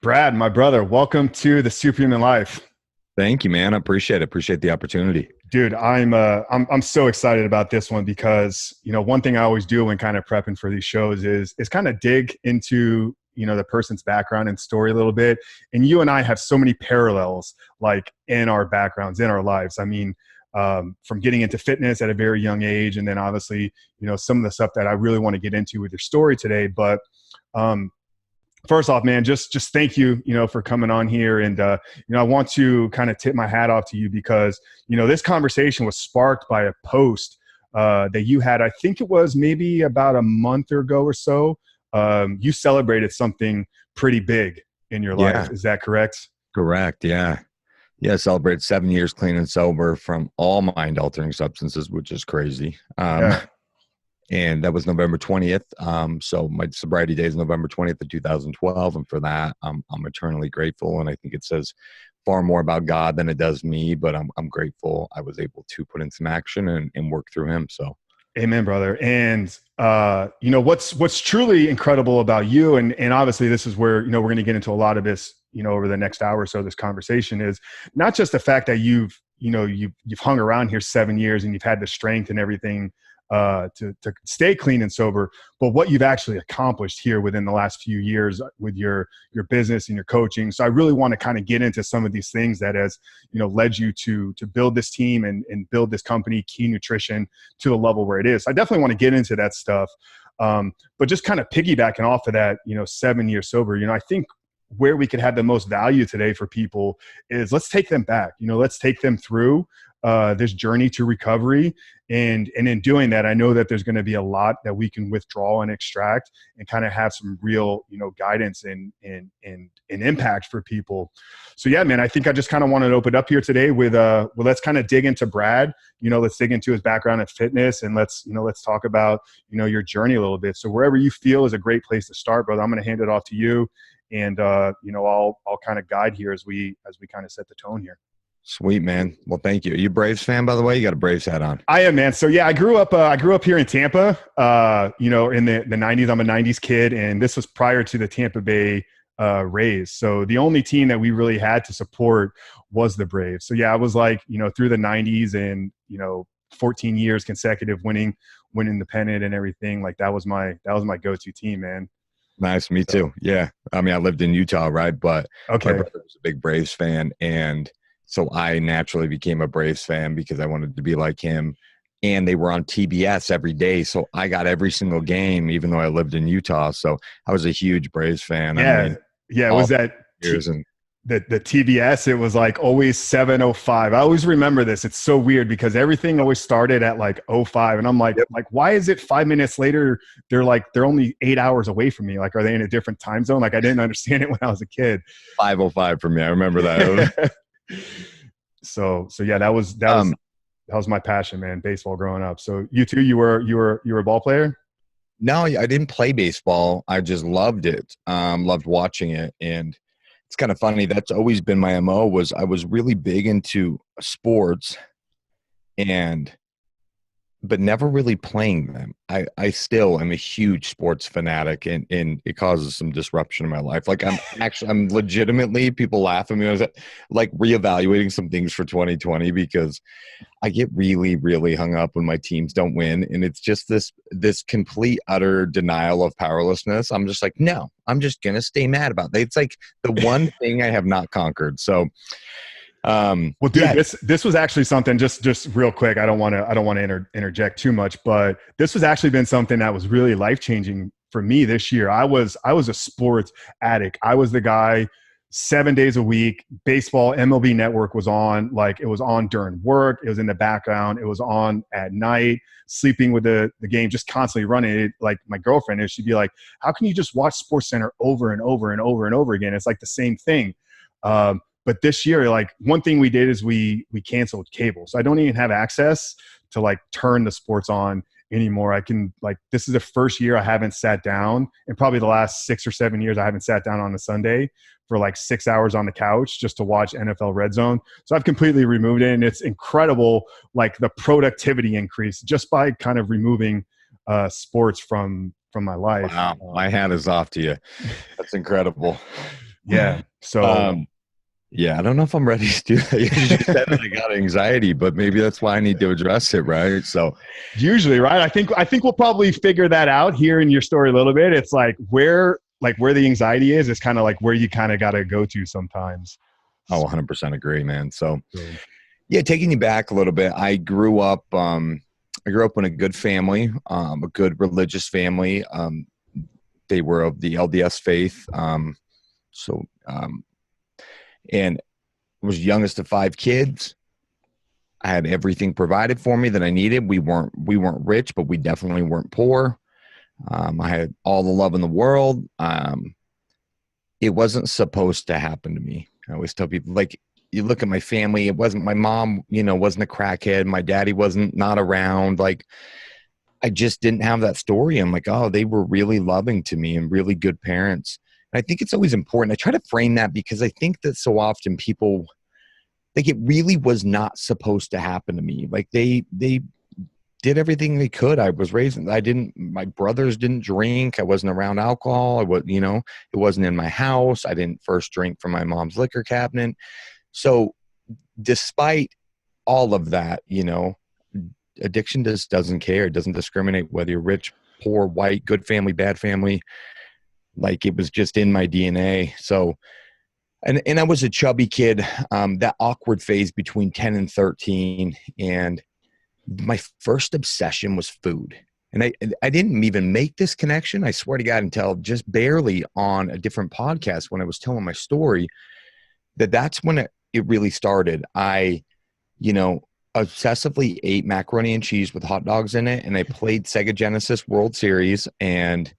Brad, my brother, welcome to the Superhuman Life. Thank you, man. I appreciate it. Appreciate the opportunity. Dude, I'm so excited about this one because, one thing I always do when kind of prepping for these shows is kind of dig into, the person's background and story a little bit. And you and I have so many parallels like in our backgrounds, in our lives. I mean, from getting into fitness at a very young age, and then obviously, some of the stuff that I really want to get into with your story today. But first off, man, just thank you, for coming on here. And, I want to kind of tip my hat off to you because, this conversation was sparked by a post that you had. I think it was maybe about a month ago or so. You celebrated something pretty big in your life. Is that correct? Correct. Yeah. Yeah. Celebrate 7 years clean and sober from all mind altering substances, which is crazy. Yeah. And that was November 20th. So my sobriety day is November 20th of 2012. And for that, I'm eternally grateful. And I think it says far more about God than it does me, but I'm grateful I was able to put in some action and work through him. So amen, brother. And, what's truly incredible about you, and obviously this is where, we're going to get into a lot of this, over the next hour or so, this conversation is not just the fact that you've hung around here 7 years and you've had the strength and everything, to stay clean and sober, but what you've actually accomplished here within the last few years with your business and your coaching. So I really want to kind of get into some of these things that has, led you to build this team and build this company, Key Nutrition, to the level where it is. I definitely want to get into that stuff. But just kind of piggybacking off of that, 7 years sober, I think where we could have the most value today for people is let's take them back, let's take them through this journey to recovery. And in doing that, I know that there's going to be a lot that we can withdraw and extract and kind of have some real, guidance and impact for people. So yeah, man, I think I just kind of wanted to open up here today with, well, let's kind of dig into Brad, let's dig into his background in fitness, and let's talk about, your journey a little bit. So wherever you feel is a great place to start, brother, I'm going to hand it off to you. And, I'll kind of guide here as we kind of set the tone here. Sweet, man. Well, thank you. Are you a Braves fan, by the way? You got a Braves hat on. I am, man. So yeah, I grew up here in Tampa, in the 90s. I'm a 90s kid, and this was prior to the Tampa Bay Rays. So the only team that we really had to support was the Braves. So yeah, I was like, through the 90s and, 14 years consecutive winning the pennant and everything. Like that was my go-to team, man. Nice. Me too. Yeah. I mean, I lived in Utah, right? But okay, my brother was a big Braves fan, and so I naturally became a Braves fan because I wanted to be like him. And they were on TBS every day. So I got every single game, even though I lived in Utah. So I was a huge Braves fan. Yeah. I mean, yeah. It was that years and the TBS, it was like always 7:05. I always remember this. It's so weird because everything always started at like 05. And I'm like, why is it 5 minutes later? They're only 8 hours away from me. Like, are they in a different time zone? Like I didn't understand it when I was a kid. 5:05 for me. I remember that. So yeah, that was my passion, man. Baseball growing up. So you too, you were a ball player? No, I didn't play baseball. I just loved it. Loved watching it. And it's kind of funny. That's always been my MO. Was I was really big into sports but never really playing them. I still am a huge sports fanatic, and it causes some disruption in my life. Like I'm legitimately, people laugh at me. I was like reevaluating some things for 2020 because I get really, really hung up when my teams don't win. And it's just this complete, utter denial of powerlessness. I'm just like, no, I'm just going to stay mad about that. It's like the one thing I have not conquered. So, well, dude, yeah. This was actually something just real quick. I don't want to interject too much, but this has actually been something that was really life-changing for me this year. I was a sports addict. I was the guy 7 days a week. Baseball, MLB Network was on. Like it was on during work. It was in the background. It was on at night, sleeping with the game, just constantly running it. Like my girlfriend, she'd be like, how can you just watch SportsCenter over and over and over and over again? It's like the same thing. But this year, like one thing we did is we canceled cable. So I don't even have access to like turn the sports on anymore. I can this is the first year I haven't sat down, and probably the last 6 or 7 years I haven't sat down on a Sunday for like 6 hours on the couch just to watch NFL Red Zone. So I've completely removed it, and it's incredible, like the productivity increase just by kind of removing sports from my life. Wow, my hat is off to you. That's incredible. Yeah. So Um, yeah, I don't know if I'm ready to do that. You just said that I got anxiety, but maybe that's why I need to address it, right? So usually, right? I think we'll probably figure that out here in your story a little bit. It's like where the anxiety is kind of like where you kind of got to go to sometimes. I 100% agree, man. So So, yeah, taking you back a little bit, I grew up in a good family, a good religious family. They were of the LDS faith. So, and was youngest of 5 kids. I had everything provided for me that I needed. We weren't rich, but we definitely weren't poor. I had all the love in the world. It wasn't supposed to happen to me. I always tell people, like, you look at my family, it wasn't my mom, wasn't a crackhead. My daddy wasn't not around. Like, I just didn't have that story. I'm like, oh, they were really loving to me and really good parents. And I think it's always important. I try to frame that because I think that so often people, like, it really was not supposed to happen to me. Like, they did everything they could. I was raised, my brothers didn't drink. I wasn't around alcohol. It wasn't in my house. I didn't first drink from my mom's liquor cabinet. So despite all of that, addiction just doesn't care. It doesn't discriminate whether you're rich, poor, white, good family, bad family. Like, it was just in my DNA. So, and I was a chubby kid, that awkward phase between 10 and 13. And my first obsession was food. And I didn't even make this connection, I swear to God, until just barely on a different podcast when I was telling my story, that's when it really started. I, obsessively ate macaroni and cheese with hot dogs in it. And I played Sega Genesis World Series, and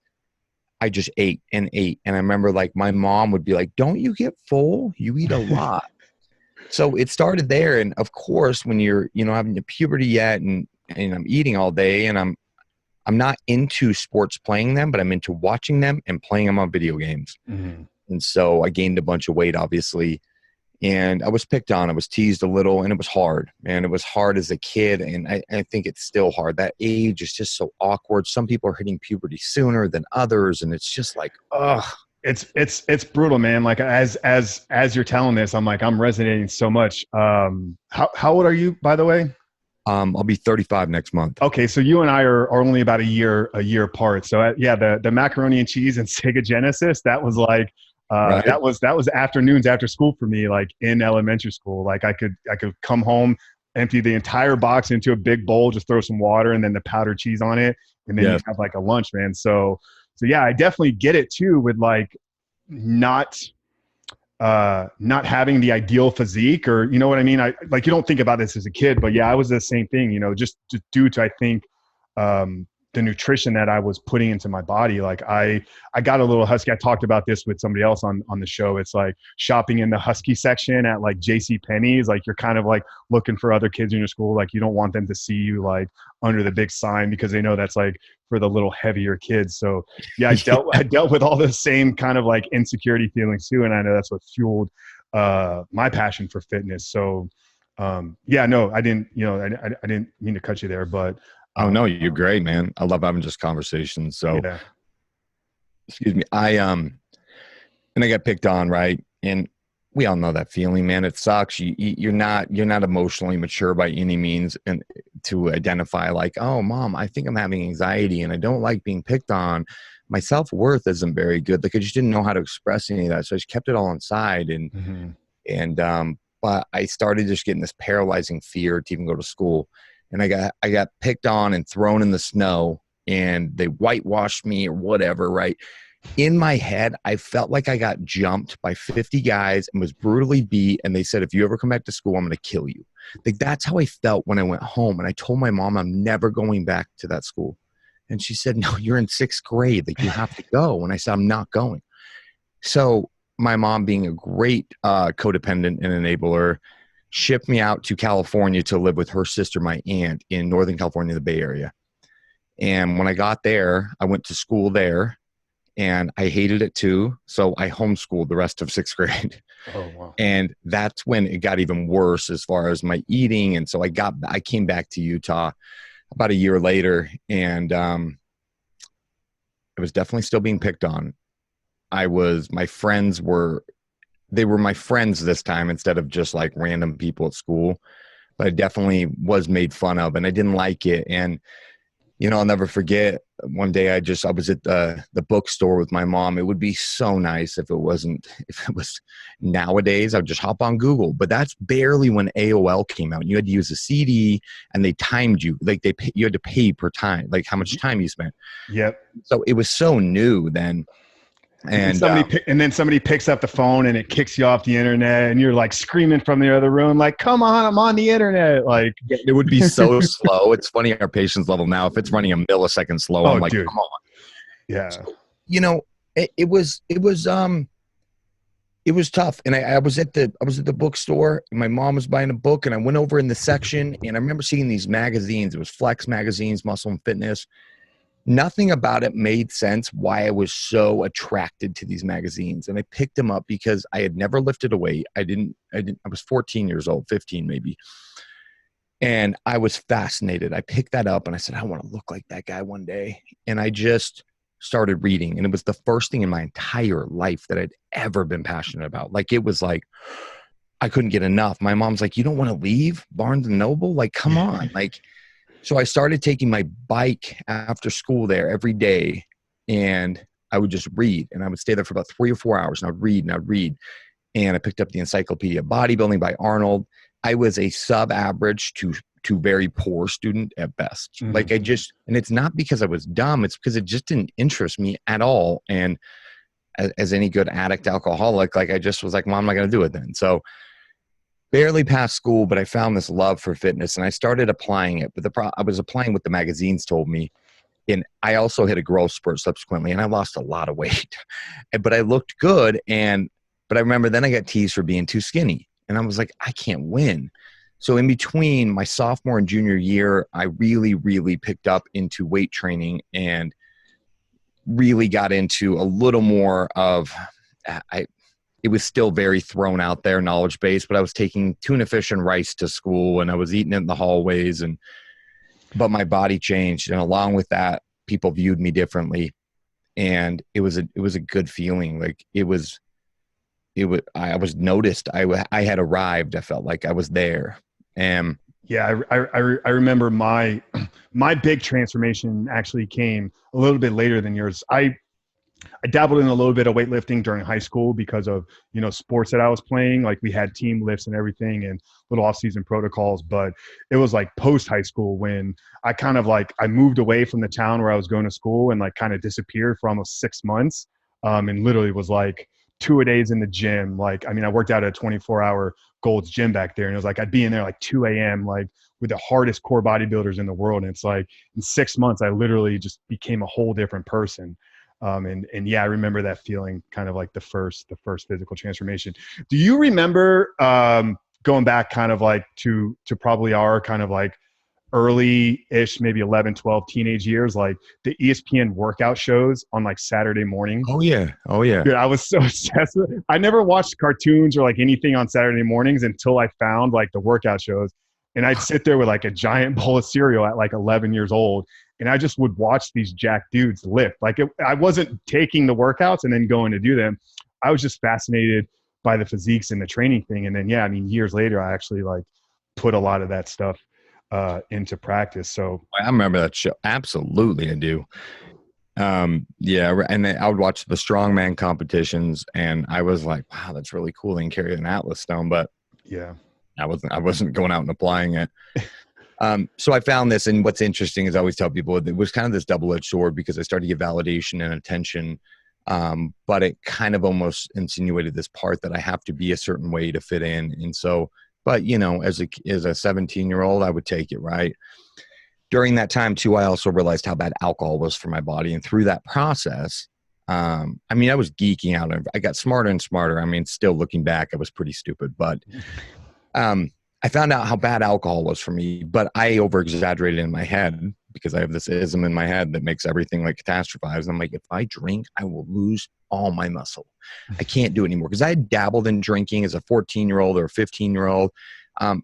I just ate and ate. And I remember, like, my mom would be like, don't you get full? You eat a lot. So it started there. And of course, when you're, having the puberty yet, and I'm eating all day, and I'm not into sports playing them, but I'm into watching them and playing them on video games. mhm. And so I gained a bunch of weight, obviously. And I was picked on, I was teased a little, and it was hard, man. It was hard as a kid. And I think it's still hard. That age is just so awkward. Some people are hitting puberty sooner than others. And it's just like, ugh. It's brutal, man. Like, as you're telling this, I'm like, I'm resonating so much. How old are you, by the way? I'll be 35 next month. Okay, so you and I are only about a year apart. So yeah, the macaroni and cheese and Sega Genesis, that was like Right? that was afternoons after school for me, like in elementary school. Like, I could come home, empty the entire box into a big bowl, just throw some water and then the powdered cheese on it, and then you Yes. have like a lunch, man. So yeah, I definitely get it too with like not not having the ideal physique, or you know what I mean. I like, you don't think about this as a kid, but yeah, I was the same thing. Just due to, I think, the nutrition that I was putting into my body. Like, I got a little husky. I talked about this with somebody else on the show. It's like shopping in the husky section at like J.C. Penney's. Like, you're kind of like looking for other kids in your school. Like, you don't want them to see you like under the big sign, because they know that's like for the little heavier kids. So yeah, I dealt with all the same kind of like insecurity feelings too, and I know that's what fueled my passion for fitness. So yeah, no, I didn't, I didn't mean to cut you there, but Oh no, you're great, man. I love having just conversations. So, yeah. excuse me. And I got picked on, right? And we all know that feeling, man. It sucks. You're not emotionally mature by any means, and to identify like, oh, mom, I think I'm having anxiety, and I don't like being picked on. My self-worth isn't very good. Like, I just didn't know how to express any of that, so I just kept it all inside. Mhm. But I started just getting this paralyzing fear to even go to school. And I got picked on and thrown in the snow, and they whitewashed me or whatever, right? In my head, I felt like I got jumped by 50 guys and was brutally beat. And they said, if you ever come back to school, I'm going to kill you. Like, that's how I felt when I went home. And I told my mom, I'm never going back to that school. And she said, no, you're in 6th grade. Like, you have to go. And I said, I'm not going. So my mom, being a great codependent and enabler, shipped me out to California to live with her sister, my aunt, in Northern California, the Bay Area. And when I got there, I went to school there, and I hated it too. So I homeschooled the rest of 6th grade. Oh, wow. And that's when it got even worse as far as my eating. And so I came back to Utah about a year later, and it was definitely still being picked on. my friends were, they were my friends this time instead of just like random people at school. But I definitely was made fun of, and I didn't like it. And I'll never forget one day I was at the bookstore with my mom. It would be so nice if it was nowadays. I would just hop on Google, but that's barely when AOL came out. You had to use a CD, and they timed you. Like you had to pay per time, like how much time you spent. Yep. So it was so new then. And then somebody picks up the phone and it kicks you off the internet, and you're like screaming from the other room, like, "Come on, I'm on the internet!" Like it would be so slow. It's funny, our patience level now. If it's running a millisecond slow, I'm like, dude. come on. Yeah. So, it was tough. And I was at the bookstore, and my mom was buying a book, and I went over in the section, and I remember seeing these magazines. It was Flex magazines, Muscle and Fitness. Nothing about it made sense why I was so attracted to these magazines. And I picked them up because I had never lifted a weight. I was 14 years old, 15 maybe. And I was fascinated. I picked that up and I said, I want to look like that guy one day. And I just started reading. And it was the first thing in my entire life that I'd ever been passionate about. Like, it was like, I couldn't get enough. My mom's like, you don't want to leave Barnes and Noble? Like, come on. Like, so I started taking my bike after school there every day, and I would just read, and I would stay there for about 3 or 4 hours, and I'd read and I'd read. And I picked up the Encyclopedia of Bodybuilding by Arnold. I was a sub-average to very poor student at best. Mm-hmm. Like, and it's not because I was dumb, it's because it just didn't interest me at all. And as any good addict alcoholic, like, I just was like, well, I'm not going to do it then. So barely passed school, but I found this love for fitness and I started applying it. But I was applying what the magazines told me. And I also hit a growth spurt subsequently, and I lost a lot of weight, but I looked good. But I remember then I got teased for being too skinny, and I was like, I can't win. So in between my sophomore and junior year, I really, really picked up into weight training and really got into a little more of, it was still very thrown out there, knowledge based, but I was taking tuna fish and rice to school, and I was eating it in the hallways, but my body changed. And along with that, people viewed me differently. And it was a good feeling. Like, I was noticed. I had arrived. I felt like I was there. And yeah, I remember my big transformation actually came a little bit later than yours. I dabbled in a little bit of weightlifting during high school because of, sports that I was playing. Like, we had team lifts and everything and little off-season protocols. But it was like post high school when I kind of I moved away from the town where I was going to school and like kind of disappeared for almost 6 months. And literally was like 2-a-days in the gym. Like, I mean, I worked out at a 24-hour Gold's gym back there. And it was like, I'd be in there like 2 a.m., like with the hardest core bodybuilders in the world. And it's like in 6 months, I literally just became a whole different person. And yeah, I remember that feeling, kind of like the first physical transformation. Do you remember going back kind of like to probably our kind of like early-ish, maybe 11, 12 teenage years, like the ESPN workout shows on like Saturday morning? Oh yeah. Dude, I was so obsessed with it. I never watched cartoons or like anything on Saturday mornings until I found like the workout shows. And I'd sit there with like a giant bowl of cereal at like 11 years old. And I just would watch these jack dudes lift. Like, I wasn't taking the workouts and then going to do them. I was just fascinated by the physiques and the training thing. And then, yeah, I mean, years later, I actually like put a lot of that stuff into practice. So I remember that show. Absolutely. I do. Yeah. And then I would watch the strongman competitions, and I was like, wow, that's really cool. They can carry an Atlas stone, but yeah, I wasn't going out and applying it. So I found this, and what's interesting is I always tell people it was kind of this double-edged sword, because I started to get validation and attention, but it kind of almost insinuated this part that I have to be a certain way to fit in. And so, but as a 17-year-old, I would take it, right? During that time too, I also realized how bad alcohol was for my body. And through that process, I mean, I was geeking out. I got smarter and smarter. I mean, still looking back, I was pretty stupid, but I found out how bad alcohol was for me, but I over-exaggerated in my head because I have this ism in my head that makes everything like catastrophized. I'm like, if I drink, I will lose all my muscle. I can't do it anymore. Because I had dabbled in drinking as a 14-year-old or a 15-year-old. I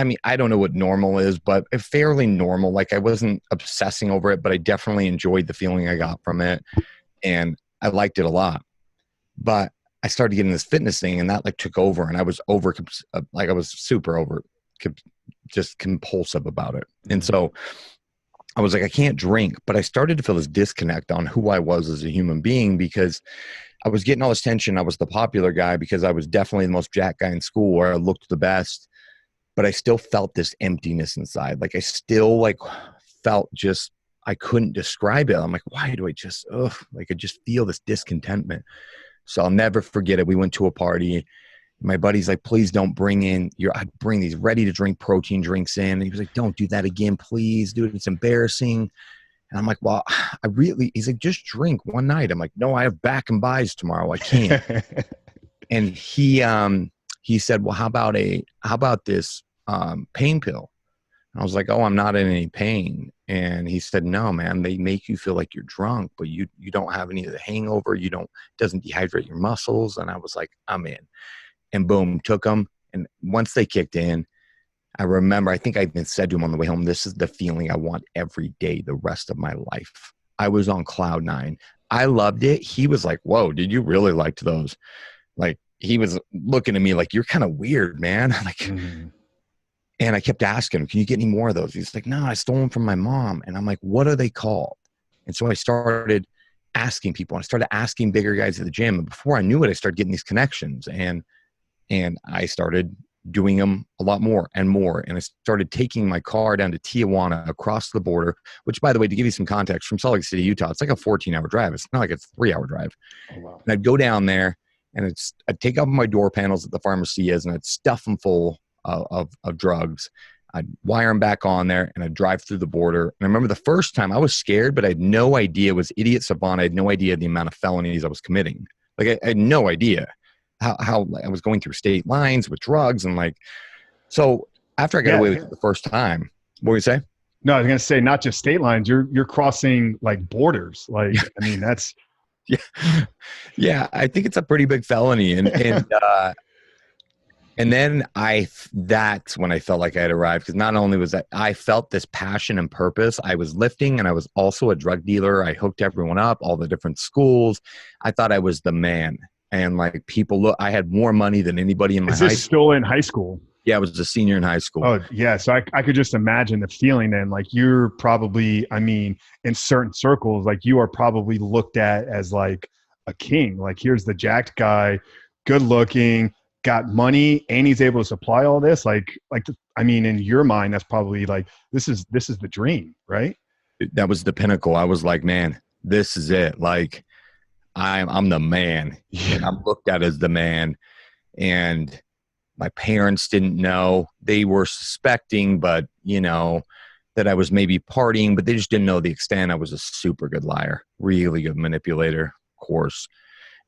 mean, I don't know what normal is, but fairly normal. Like, I wasn't obsessing over it, but I definitely enjoyed the feeling I got from it. And I liked it a lot, but I started getting this fitness thing, and that like took over, and I was like I was super over, just compulsive about it. And so I was like, I can't drink, but I started to feel this disconnect on who I was as a human being, because I was getting all this attention. I was the popular guy because I was definitely the most jacked guy in school, where I looked the best, but I still felt this emptiness inside. Like I still like felt just, I couldn't describe it. I'm like, why do I just, like I just feel this discontentment. So I'll never forget it. We went to a party. My buddy's like, please don't bring in I'd bring these ready to drink protein drinks in. And he was like, don't do that again, please, dude. It's embarrassing. And I'm like, well, he's like, just drink one night. I'm like, no, I have back and buys tomorrow. I can't. And he said, well, how about this pain pill? And I was like, oh, I'm not in any pain. And he said, no, man, they make you feel like you're drunk, but you don't have any of the hangover. Doesn't dehydrate your muscles. And I was like, I'm in. And boom, took them. And once they kicked in, I remember, I think I even said to him on the way home, this is the feeling I want every day, the rest of my life. I was on cloud 9. I loved it. He was like, whoa, did you really like those? Like, he was looking at me like, you're kind of weird, man. Like, and I kept asking him, can you get any more of those? He's like, no, I stole them from my mom. And I'm like, what are they called? And so I started asking people. I started asking bigger guys at the gym. And before I knew it, I started getting these connections. And I started doing them a lot more and more. And I started taking my car down to Tijuana, across the border, which, by the way, to give you some context, from Salt Lake City, Utah, it's like a 14-hour drive. It's not like it's a 3-hour drive. Oh, wow. And I'd go down there, and I'd take out my door panels that the pharmacy is, and I'd stuff them full of drugs. I'd wire them back on there, and I'd drive through the border. And I remember the first time I was scared, but I had no idea. It was idiot savant. I had no idea the amount of felonies I was committing. Like, I had no idea how I was going through state lines with drugs. And like, so after I got away with it the first time, what were you say? No, I was going to say, not just state lines, you're crossing like borders. Like, I mean, that's, yeah, I think it's a pretty big felony. And then that's when I felt like I had arrived, because not only was that, I felt this passion and purpose. I was lifting, and I was also a drug dealer. I hooked everyone up, all the different schools. I thought I was the man. And like, people I had more money than anybody in my high school. Is this still in high school? Yeah, I was a senior in high school. Oh, yeah. So I could just imagine the feeling then. Like, you're probably, I mean, in certain circles, like, you are probably looked at as like a king. Like, here's the jacked guy, good looking, got money, and he's able to supply all this. Like, I mean, in your mind, that's probably like, this is the dream, right? That was the pinnacle. I was like, man, this is it. Like, I'm the man. And I'm looked at as the man. And my parents didn't know. They were suspecting, but that I was maybe partying, but they just didn't know the extent. I was a super good liar, really good manipulator, of course.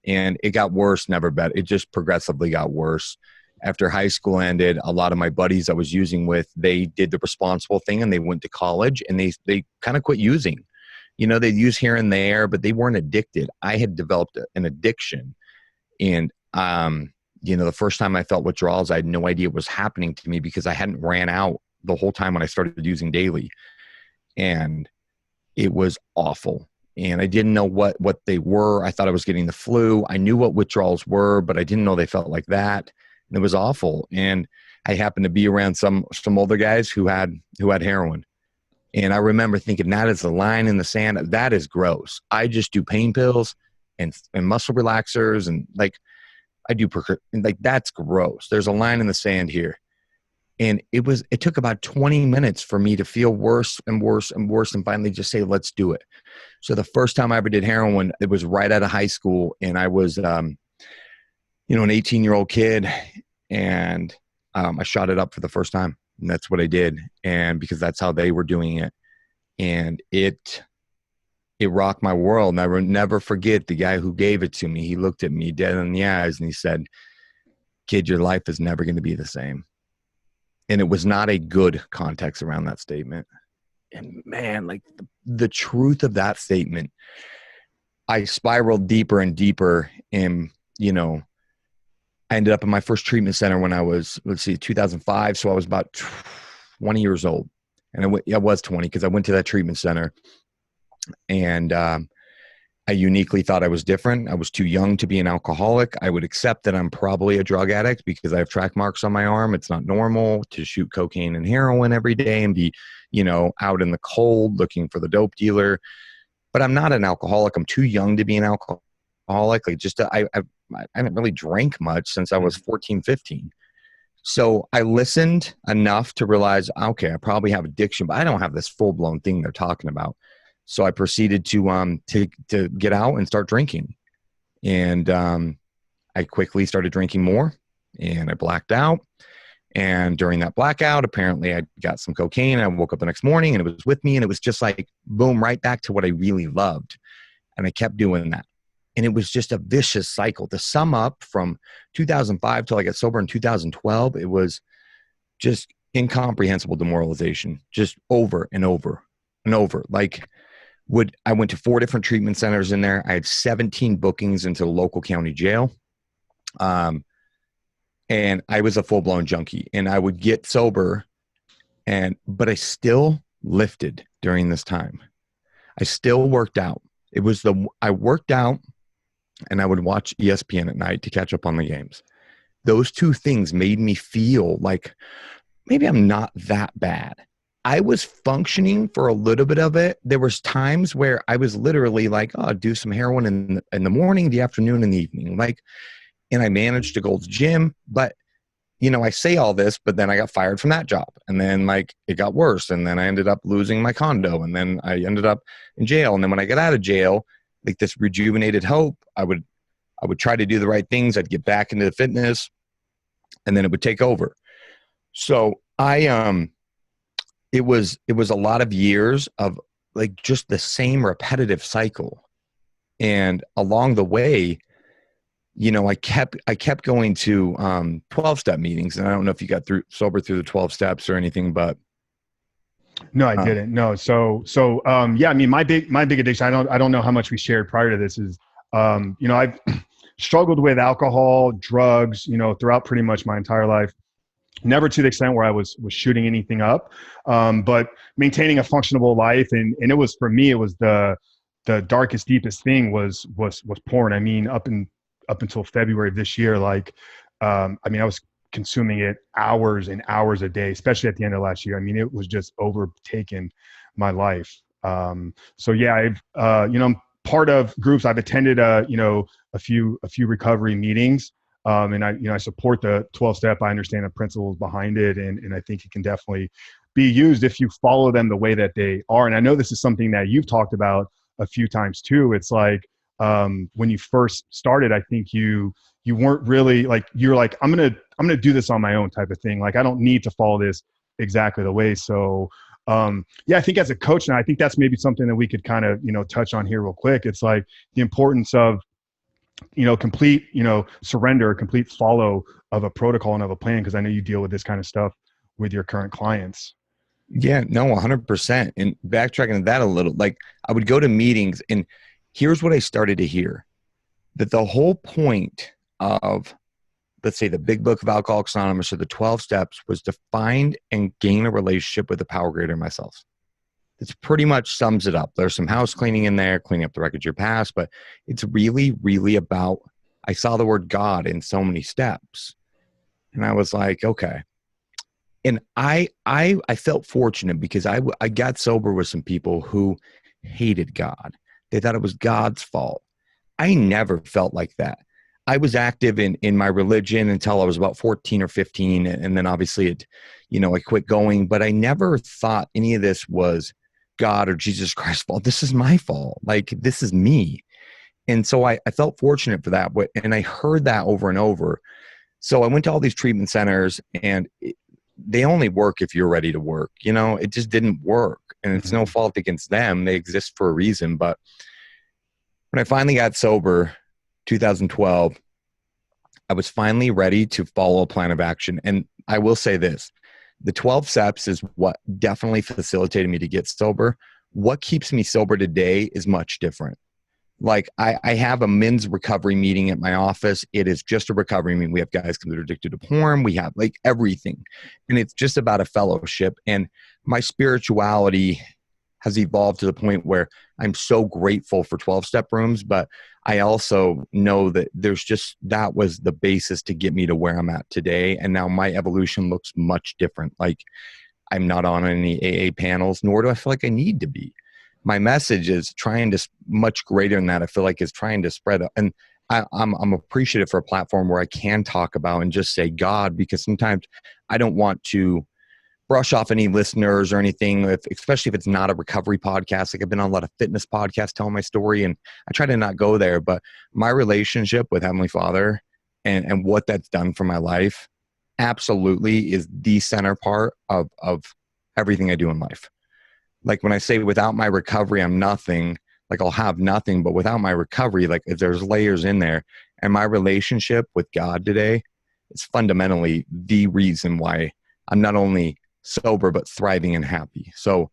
And it got worse, never better. It just progressively got worse. After high school ended, a lot of my buddies I was using with, they did the responsible thing, and they went to college, and they kind of quit using. They'd use here and there, but they weren't addicted. I had developed an addiction. And, the first time I felt withdrawals, I had no idea what was happening to me, because I hadn't ran out the whole time when I started using daily. And it was awful. And I didn't know what they were. I thought I was getting the flu. I knew what withdrawals were, but I didn't know they felt like that. And it was awful. And I happened to be around some older guys who had heroin. And I remember thinking, that is the line in the sand. That is gross. I just do pain pills and muscle relaxers, and like, I do like, that's gross. There's a line in the sand here. And it took about 20 minutes for me to feel worse and worse and worse, and finally just say, let's do it. So the first time I ever did heroin, it was right out of high school, and I was an 18-year-old kid, and I shot it up for the first time. And that's what I did. And because that's how they were doing it. And it rocked my world. And I will never forget the guy who gave it to me. He looked at me dead in the eyes, and he said, kid, your life is never going to be the same. And it was not a good context around that statement. And man, like, the truth of that statement, I spiraled deeper and deeper. And, I ended up in my first treatment center when I was, 2005. So I was about 20 years old. And I was 20, because I went to that treatment center. And I uniquely thought I was different. I was too young to be an alcoholic. I would accept that I'm probably a drug addict because I have track marks on my arm. It's not normal to shoot cocaine and heroin every day and be, out in the cold looking for the dope dealer. But I'm not an alcoholic. I'm too young to be an alcoholic. Like I haven't really drank much since I was 14, 15. So I listened enough to realize, okay, I probably have addiction, but I don't have this full blown thing they're talking about. So I proceeded to get out and start drinking. And I quickly started drinking more and I blacked out. And during that blackout, apparently I got some cocaine. I woke up the next morning and it was with me. And it was just like, boom, right back to what I really loved. And I kept doing that. And it was just a vicious cycle. To sum up, from 2005 till I got sober in 2012, it was just incomprehensible demoralization, just over and over and over. Like, I went to 4 different treatment centers in there. I had 17 bookings into the local county jail. And I was a full-blown junkie. And I would get sober, but I still lifted during this time. I still worked out. I worked out and I would watch ESPN at night to catch up on the games. Those 2 things made me feel like maybe I'm not that bad. I was functioning for a little bit of it. There was times where I was literally like, oh, I'll do some heroin in the morning, the afternoon, and the evening. And I managed to go to the gym, but I say all this, but then I got fired from that job. And then it got worse. And then I ended up losing my condo. And then I ended up in jail. And then when I got out of jail, this rejuvenated hope, I would try to do the right things. I'd get back into the fitness and then it would take over. So it was a lot of years of just the same repetitive cycle. And along the way, I kept going to 12-step meetings. And I don't know if you got sober through the 12 steps or anything, but no, I didn't. No. So yeah, I mean, my big addiction, I don't know how much we shared prior to this is, I've struggled with alcohol, drugs, throughout pretty much my entire life. Never to the extent where I was shooting anything up, but maintaining a functional life. And it was, for me, it was the darkest, deepest thing was porn. I mean, up until February of this year, I was consuming it hours and hours a day, especially at the end of last year. I mean, it was just overtaken my life. So yeah, I'm part of groups. I've attended, a few recovery meetings. And I support the 12-step. I understand the principles behind it. And I think it can definitely be used if you follow them the way that they are. And I know this is something that you've talked about a few times too. It's like, when you first started, I think you weren't really you're like, I'm going to do this on my own type of thing. Like, I don't need to follow this exactly the way. So, yeah, I think as a coach now, I think that's maybe something that we could kind of, touch on here real quick. It's like the importance of, complete, surrender, complete follow of a protocol and of a plan. Cause I know you deal with this kind of stuff with your current clients. Yeah, no, 100%. And backtracking that a little, I would go to meetings and here's what I started to hear, that the whole point of, let's say, the Big Book of Alcoholics Anonymous or the 12 steps was to find and gain a relationship with the power greater than myself. It's pretty much sums it up. There's some house cleaning in there, cleaning up the wreckage of your past, but it's really, really about, I saw the word God in so many steps. And I was like, okay. And I felt fortunate because I got sober with some people who hated God. They thought it was God's fault. I never felt like that. I was active in my religion until I was about 14 or 15. And then obviously I quit going, but I never thought any of this was God or Jesus Christ's fault. This is my fault. This is me. And so I felt fortunate for that. And I heard that over and over. So I went to all these treatment centers and they only work if you're ready to work. It just didn't work. And it's no fault against them. They exist for a reason. But when I finally got sober, 2012, I was finally ready to follow a plan of action. And I will say this, the 12 steps is what definitely facilitated me to get sober. What keeps me sober today is much different. I have a men's recovery meeting at my office. It is just a recovery meeting. We have guys that are addicted to porn. We have everything. And it's just about a fellowship. And my spirituality has evolved to the point where I'm so grateful for 12-step rooms, but I also know that that was the basis to get me to where I'm at today. And now my evolution looks much different. Like, I'm not on any AA panels, nor do I feel like I need to be. My message is trying to much greater than that. I feel like it's trying to spread. And I'm appreciative for a platform where I can talk about and just say God, because sometimes I don't want to brush off any listeners or anything, especially if it's not a recovery podcast. Like, I've been on a lot of fitness podcasts telling my story, and I try to not go there. But my relationship with Heavenly Father and what that's done for my life absolutely is the center part of everything I do in life. Like, when I say without my recovery, I'm nothing, like I'll have nothing, but without my recovery, like, if there's layers in there. And my relationship with God today is fundamentally the reason why I'm not only sober, but thriving and happy. So,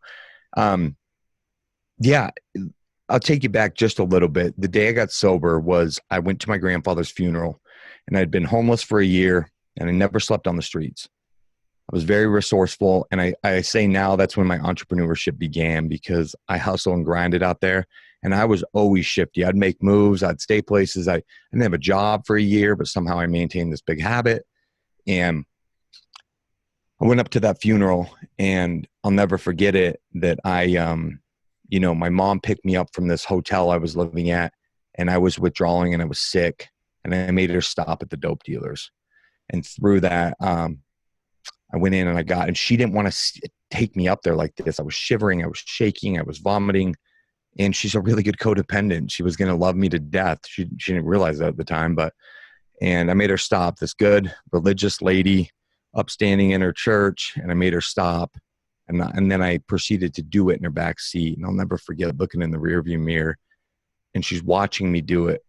yeah, I'll take you back just a little bit. The day I got sober was I went to my grandfather's funeral, and I'd been homeless for a year, and I never slept on the streets. I was very resourceful. And I say now that's when my entrepreneurship began, because I hustle and grinded out there, and I was always shifty. I'd make moves. I'd stay places. I didn't have a job for a year, but somehow I maintained this big habit. And I went up to that funeral, and I'll never forget it, that my mom picked me up from this hotel I was living at, and I was withdrawing and I was sick, and I made her stop at the dope dealers. And through that, I went in and she didn't want to take me up there like this. I was shivering, I was shaking, I was vomiting, and she's a really good codependent. She was going to love me to death. She didn't realize that at the time, and I made her stop, this good religious lady, upstanding in her church, and I made her stop. And then I proceeded to do it in her back seat. And I'll never forget looking in the rearview mirror, and she's watching me do it.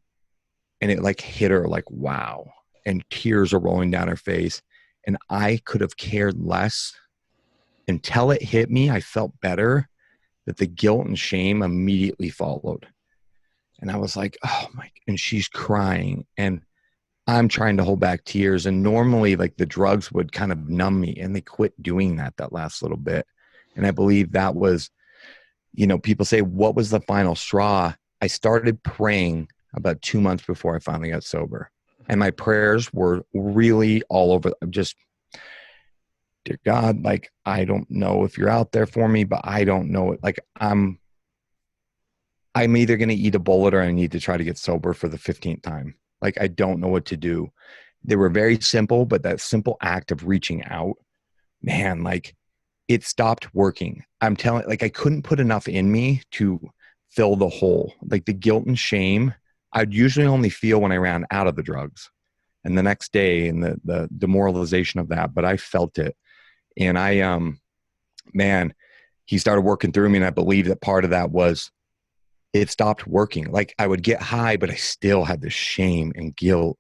And it like hit her like, wow. And tears are rolling down her face. And I could have cared less until it hit me. I felt better, that the guilt and shame immediately followed. And I was like, oh my, and she's crying, and I'm trying to hold back tears. And normally, like, the drugs would kind of numb me, and they quit doing that last little bit. And I believe that was, people say, what was the final straw? I started praying about 2 months before I finally got sober. And my prayers were really all over. Just, dear God, like, I don't know if you're out there for me, but I don't know it. Like, I'm either going to eat a bullet, or I need to try to get sober for the 15th time. Like, I don't know what to do. They were very simple, but that simple act of reaching out, man, like, it stopped working. I'm telling, like, I couldn't put enough in me to fill the hole. Like, the guilt and shame, I'd usually only feel when I ran out of the drugs, and the next day, and the demoralization of that, but I felt it. And he started working through me. And I believe that part of that was, it stopped working. Like, I would get high, but I still had this shame and guilt.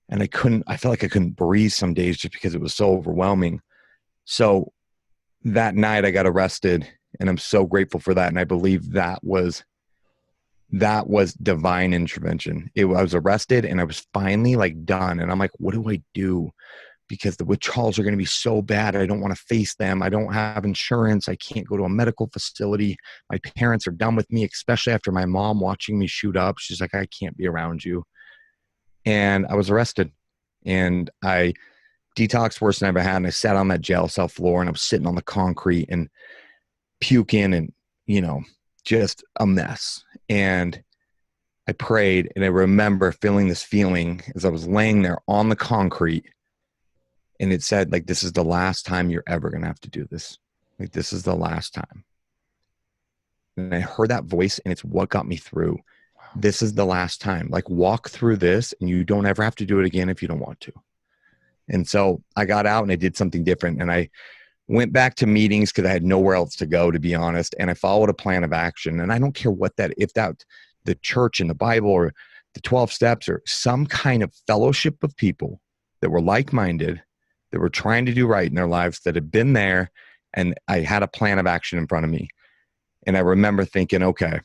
And I felt like I couldn't breathe some days just because it was so overwhelming. So that night I got arrested, and I'm so grateful for that. And I believe that was divine intervention. I was arrested, and I was finally like done. And I'm like, what do I do? Because the withdrawals are going to be so bad. I don't want to face them. I don't have insurance. I can't go to a medical facility. My parents are done with me, especially after my mom watching me shoot up. She's like, I can't be around you. And I was arrested, and I detoxed worse than I ever had. And I sat on that jail cell floor, and I was sitting on the concrete and puking, and, just a mess. And I prayed, and I remember feeling this feeling as I was laying there on the concrete. And it said, like, this is the last time you're ever going to have to do this. Like, this is the last time. And I heard that voice, and it's what got me through. This is the last time. Like, walk through this, and you don't ever have to do it again if you don't want to. And so I got out, and I did something different. And I went back to meetings because I had nowhere else to go, to be honest. And I followed a plan of action. And I don't care if the church and the Bible, or the 12 steps, or some kind of fellowship of people that were like-minded, that were trying to do right in their lives, that had been there, and I had a plan of action in front of me. And I remember thinking, okay,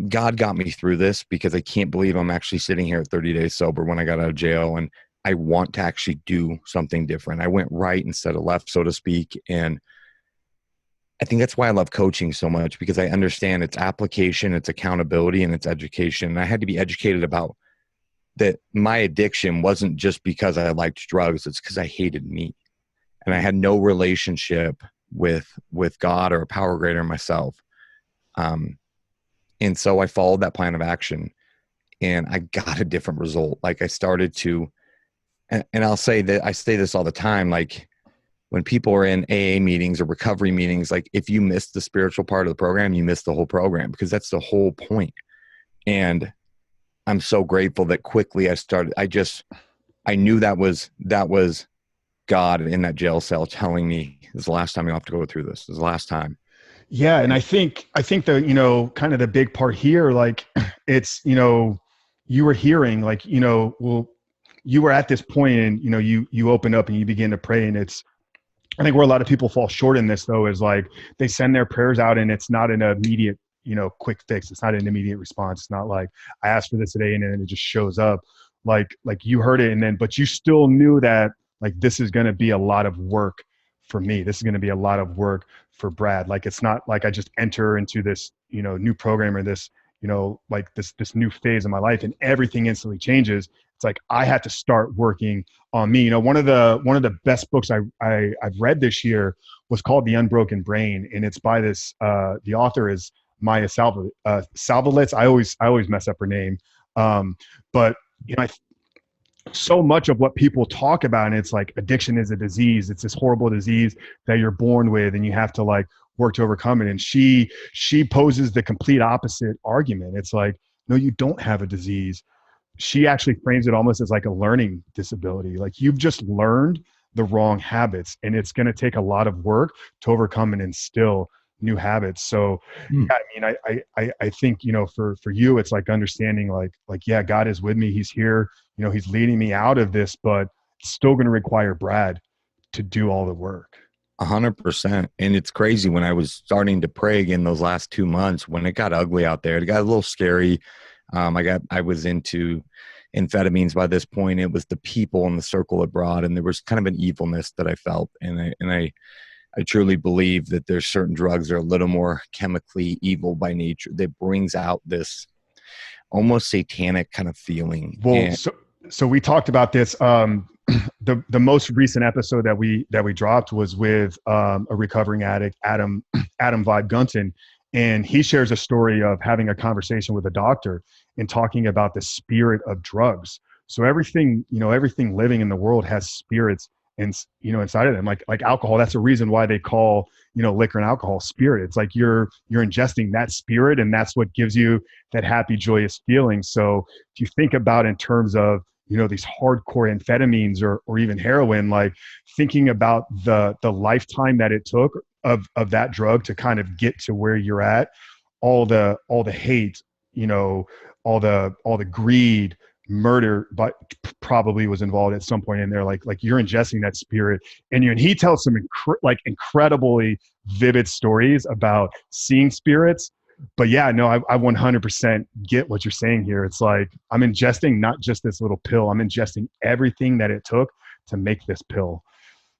God got me through this, because I can't believe I'm actually sitting here at 30 days sober when I got out of jail, and I want to actually do something different. I went right instead of left, so to speak. And I think that's why I love coaching so much, because I understand its application, its accountability, and its education. And I had to be educated about that. My addiction wasn't just because I liked drugs. It's because I hated me, and I had no relationship with God or a power greater than myself. Um, and so I followed that plan of action, and I got a different result. Like I started to, and I'll say that I say this all the time, like when people are in AA meetings or recovery meetings, like if you miss the spiritual part of the program, you miss the whole program, because that's the whole point. And I'm so grateful that quickly I knew that was God in that jail cell telling me, this is the last time you have to go through this. This is the last time. Yeah, and I think the kind of the big part here, like it's you were hearing like well, you were at this point, and you open up and you begin to pray, and it's I think where a lot of people fall short in this though is like they send their prayers out and it's not an immediate quick fix. It's not an immediate response. It's not like I asked for this today and then it just shows up. Like you heard it, and then but you still knew that like this is going to be a lot of work for me. This is going to be a lot of work for Brad. Like it's not like I just enter into this new program or this like this new phase of my life and everything instantly changes. It's like I had to start working on me. One of the best books I've read this year was called The Unbroken Brain, and it's by this the author is Maya Salvalitz. I always mess up her name, but so much of what people talk about, and it's like addiction is a disease. It's this horrible disease that you're born with, and you have to like work to overcome it. And she poses the complete opposite argument. It's like, no, you don't have a disease. She actually frames it almost as like a learning disability. Like you've just learned the wrong habits, and it's going to take a lot of work to overcome and instill new habits. So Mm. yeah, I mean, I think, for you, it's like understanding like, yeah, God is with me. He's here, he's leading me out of this, but it's still going to require Brad to do all the work. 100%. And it's crazy, when I was starting to pray again those last 2 months, when it got ugly out there, it got a little scary. I was into amphetamines by this point. It was the people in the circle it brought, and there was kind of an evilness that I felt. I truly believe that there's certain drugs that are a little more chemically evil by nature that brings out this almost satanic kind of feeling. Well, And so we talked about this. The most recent episode that we dropped was with a recovering addict, Adam Vibe Gunton, and he shares a story of having a conversation with a doctor and talking about the spirit of drugs. So everything living in the world has spirits and inside of them, like alcohol. That's the reason why they call liquor and alcohol spirit. It's like you're ingesting that spirit, and that's what gives you that happy, joyous feeling. So if you think about in terms of these hardcore amphetamines or even heroin, like thinking about the lifetime that it took of that drug to kind of get to where you're at, all the hate, all the greed, murder, but probably was involved at some point in there. Like you're ingesting that spirit, and he tells some incredibly vivid stories about seeing spirits. But yeah, no, I 100% get what you're saying here. It's like I'm ingesting not just this little pill, I'm ingesting everything that it took to make this pill.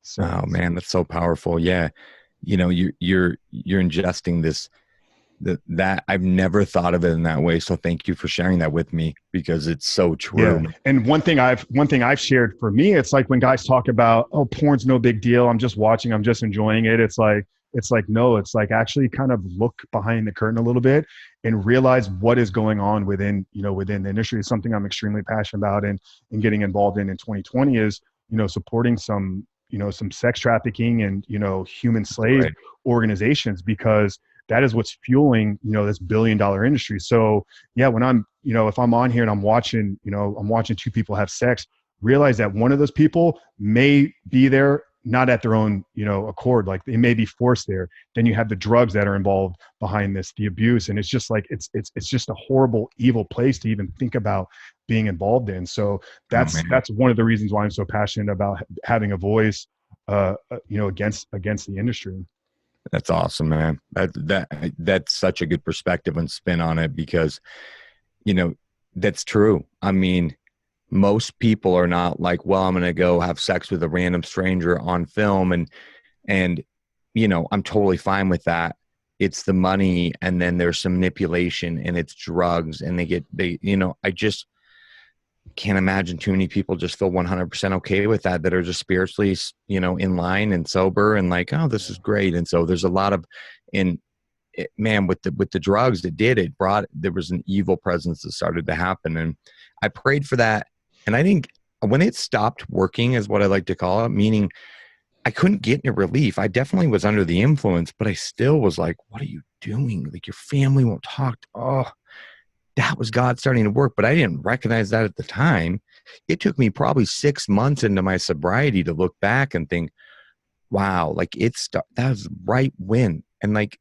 So oh man, that's so powerful. Yeah. You're ingesting this, that I've never thought of it in that way. So thank you for sharing that with me, because it's so yeah. true. And one thing I've shared for me, it's like when guys talk about, oh, porn's no big deal, I'm just watching, I'm just enjoying it. It's like no, it's like actually kind of look behind the curtain a little bit and realize what is going on within the industry. Is something I'm extremely passionate about, and getting involved in 2020 is supporting some sex trafficking and human slave Right. organizations, because that is what's fueling this billion-dollar industry. So yeah, when I'm if I'm on here and I'm watching two people have sex, realize that one of those people may be there not at their own accord. Like they may be forced there. Then you have the drugs that are involved behind this, the abuse, and it's just like it's just a horrible, evil place to even think about being involved in. So Oh that's man, one of the reasons why I'm so passionate about having a voice against the industry. that's awesome, man. That's such a good perspective and spin on it, because you know that's true. I mean, most people are not like, well, I'm going to go have sex with a random stranger on film and I'm totally fine with that. It's the money, and then there's some manipulation, and it's drugs, and I just can't imagine too many people just feel 100% okay with that are just spiritually, in line and sober and like, oh, this is great. And so there's a lot of, man, with the drugs, there was an evil presence that started to happen. And I prayed for that. And I think when it stopped working is what I like to call it, meaning I couldn't get any relief. I definitely was under the influence, but I still was like, what are you doing? Like, your family won't talk. Oh, that was God starting to work, but I didn't recognize that at the time. It took me probably 6 months into my sobriety to look back and think, wow, like that was right when. And like,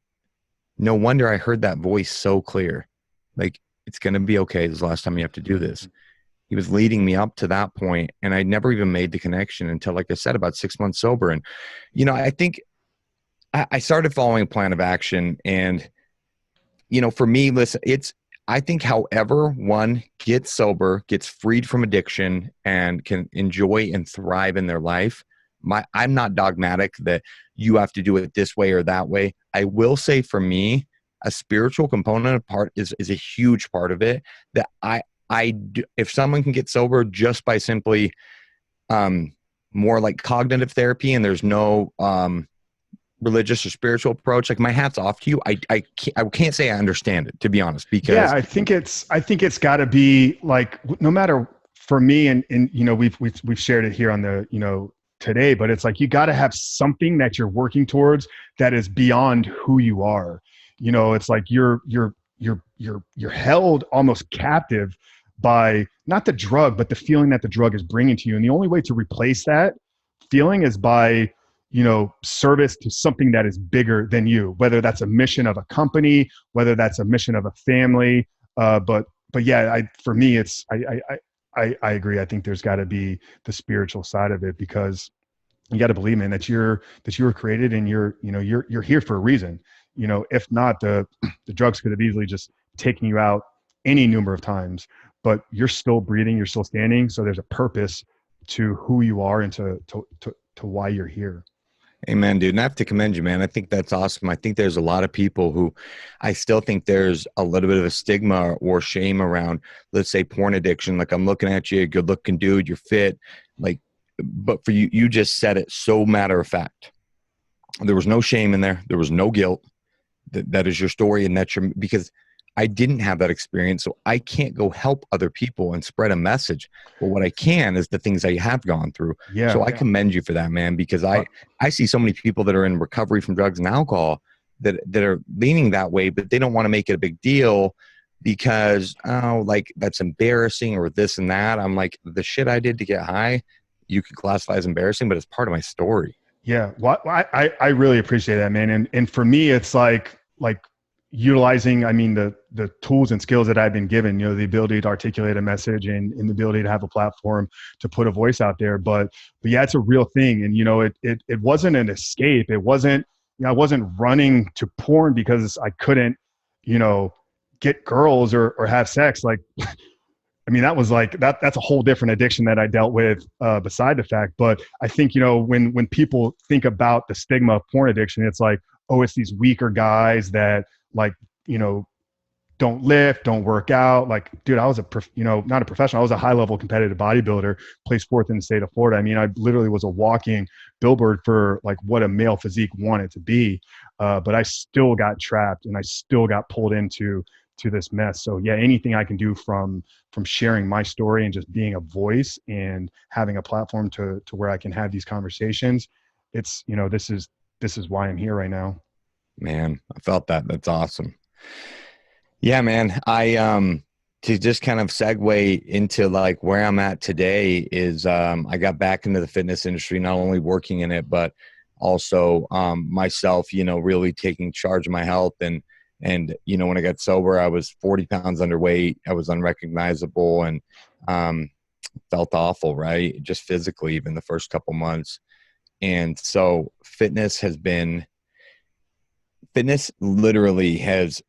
no wonder I heard that voice so clear. Like, it's going to be okay. This is the last time you have to do this. He was leading me up to that point, and I never even made the connection until, like I said, about 6 months sober. And, I think I started following a plan of action. And, for me, listen, I think however one gets sober, gets freed from addiction, and can enjoy and thrive in their life, I'm not dogmatic that you have to do it this way or that way. I will say, for me, a spiritual component is a huge part of it, that if someone can get sober just by simply more like cognitive therapy, and there's no religious or spiritual approach, like, my hat's off to you. I can't say I understand it, to be honest, because I think it's got to be like, no matter, for me, and we've shared it here on the today, but it's like, you got to have something that you're working towards that is beyond who you are. It's like you're held almost captive by not the drug, but the feeling that the drug is bringing to you. And the only way to replace that feeling is by, service to something that is bigger than you, whether that's a mission of a company, whether that's a mission of a family. But yeah, for me, I agree. I think there's got to be the spiritual side of it, because you got to believe, man, that you were created, and you're here for a reason. If not, the drugs could have easily just taken you out any number of times, but you're still breathing, you're still standing. So there's a purpose to who you are and to why you're here. Amen, dude. And I have to commend you, man. I think that's awesome. I think there's a lot of people who, I still think there's a little bit of a stigma or shame around, let's say, porn addiction. Like, I'm looking at you, good looking dude, you're fit. Like, but for you, you just said it so matter of fact. There was no shame in there. There was no guilt. That is your story. And because I didn't have that experience. So I can't go help other people and spread a message. But what I can is the things I have gone through. Yeah. So I commend you for that, man, because I see so many people that are in recovery from drugs and alcohol that are leaning that way, but they don't want to make it a big deal because, oh, like, that's embarrassing or this and that. I'm like, the shit I did to get high, you could classify as embarrassing, but it's part of my story. Yeah. Well, I really appreciate that, man. And for me, it's like utilizing, the tools and skills that I've been given, the ability to articulate a message and the ability to have a platform to put a voice out there. But yeah, it's a real thing. And, it wasn't an escape. It wasn't, I wasn't running to porn because I couldn't, get girls or have sex. Like, that was like, that's a whole different addiction that I dealt with beside the fact. But I think, when people think about the stigma of porn addiction, it's like, oh, it's these weaker guys that, like, don't lift, don't work out. Like, dude, I was not a professional. I was a high level competitive bodybuilder, placed fourth in the state of Florida. I literally was a walking billboard for like what a male physique wanted to be. But I still got trapped, and I still got pulled into this mess. So yeah, anything I can do from sharing my story and just being a voice and having a platform to where I can have these conversations, it's, this is why I'm here right now. Man, I felt that. That's awesome. Yeah, man. To just kind of segue into like where I'm at today is, I got back into the fitness industry, not only working in it, but also, myself, really taking charge of my health. And, when I got sober, I was 40 pounds underweight. I was unrecognizable and, felt awful, right? Just physically, even the first couple months. And so fitness literally has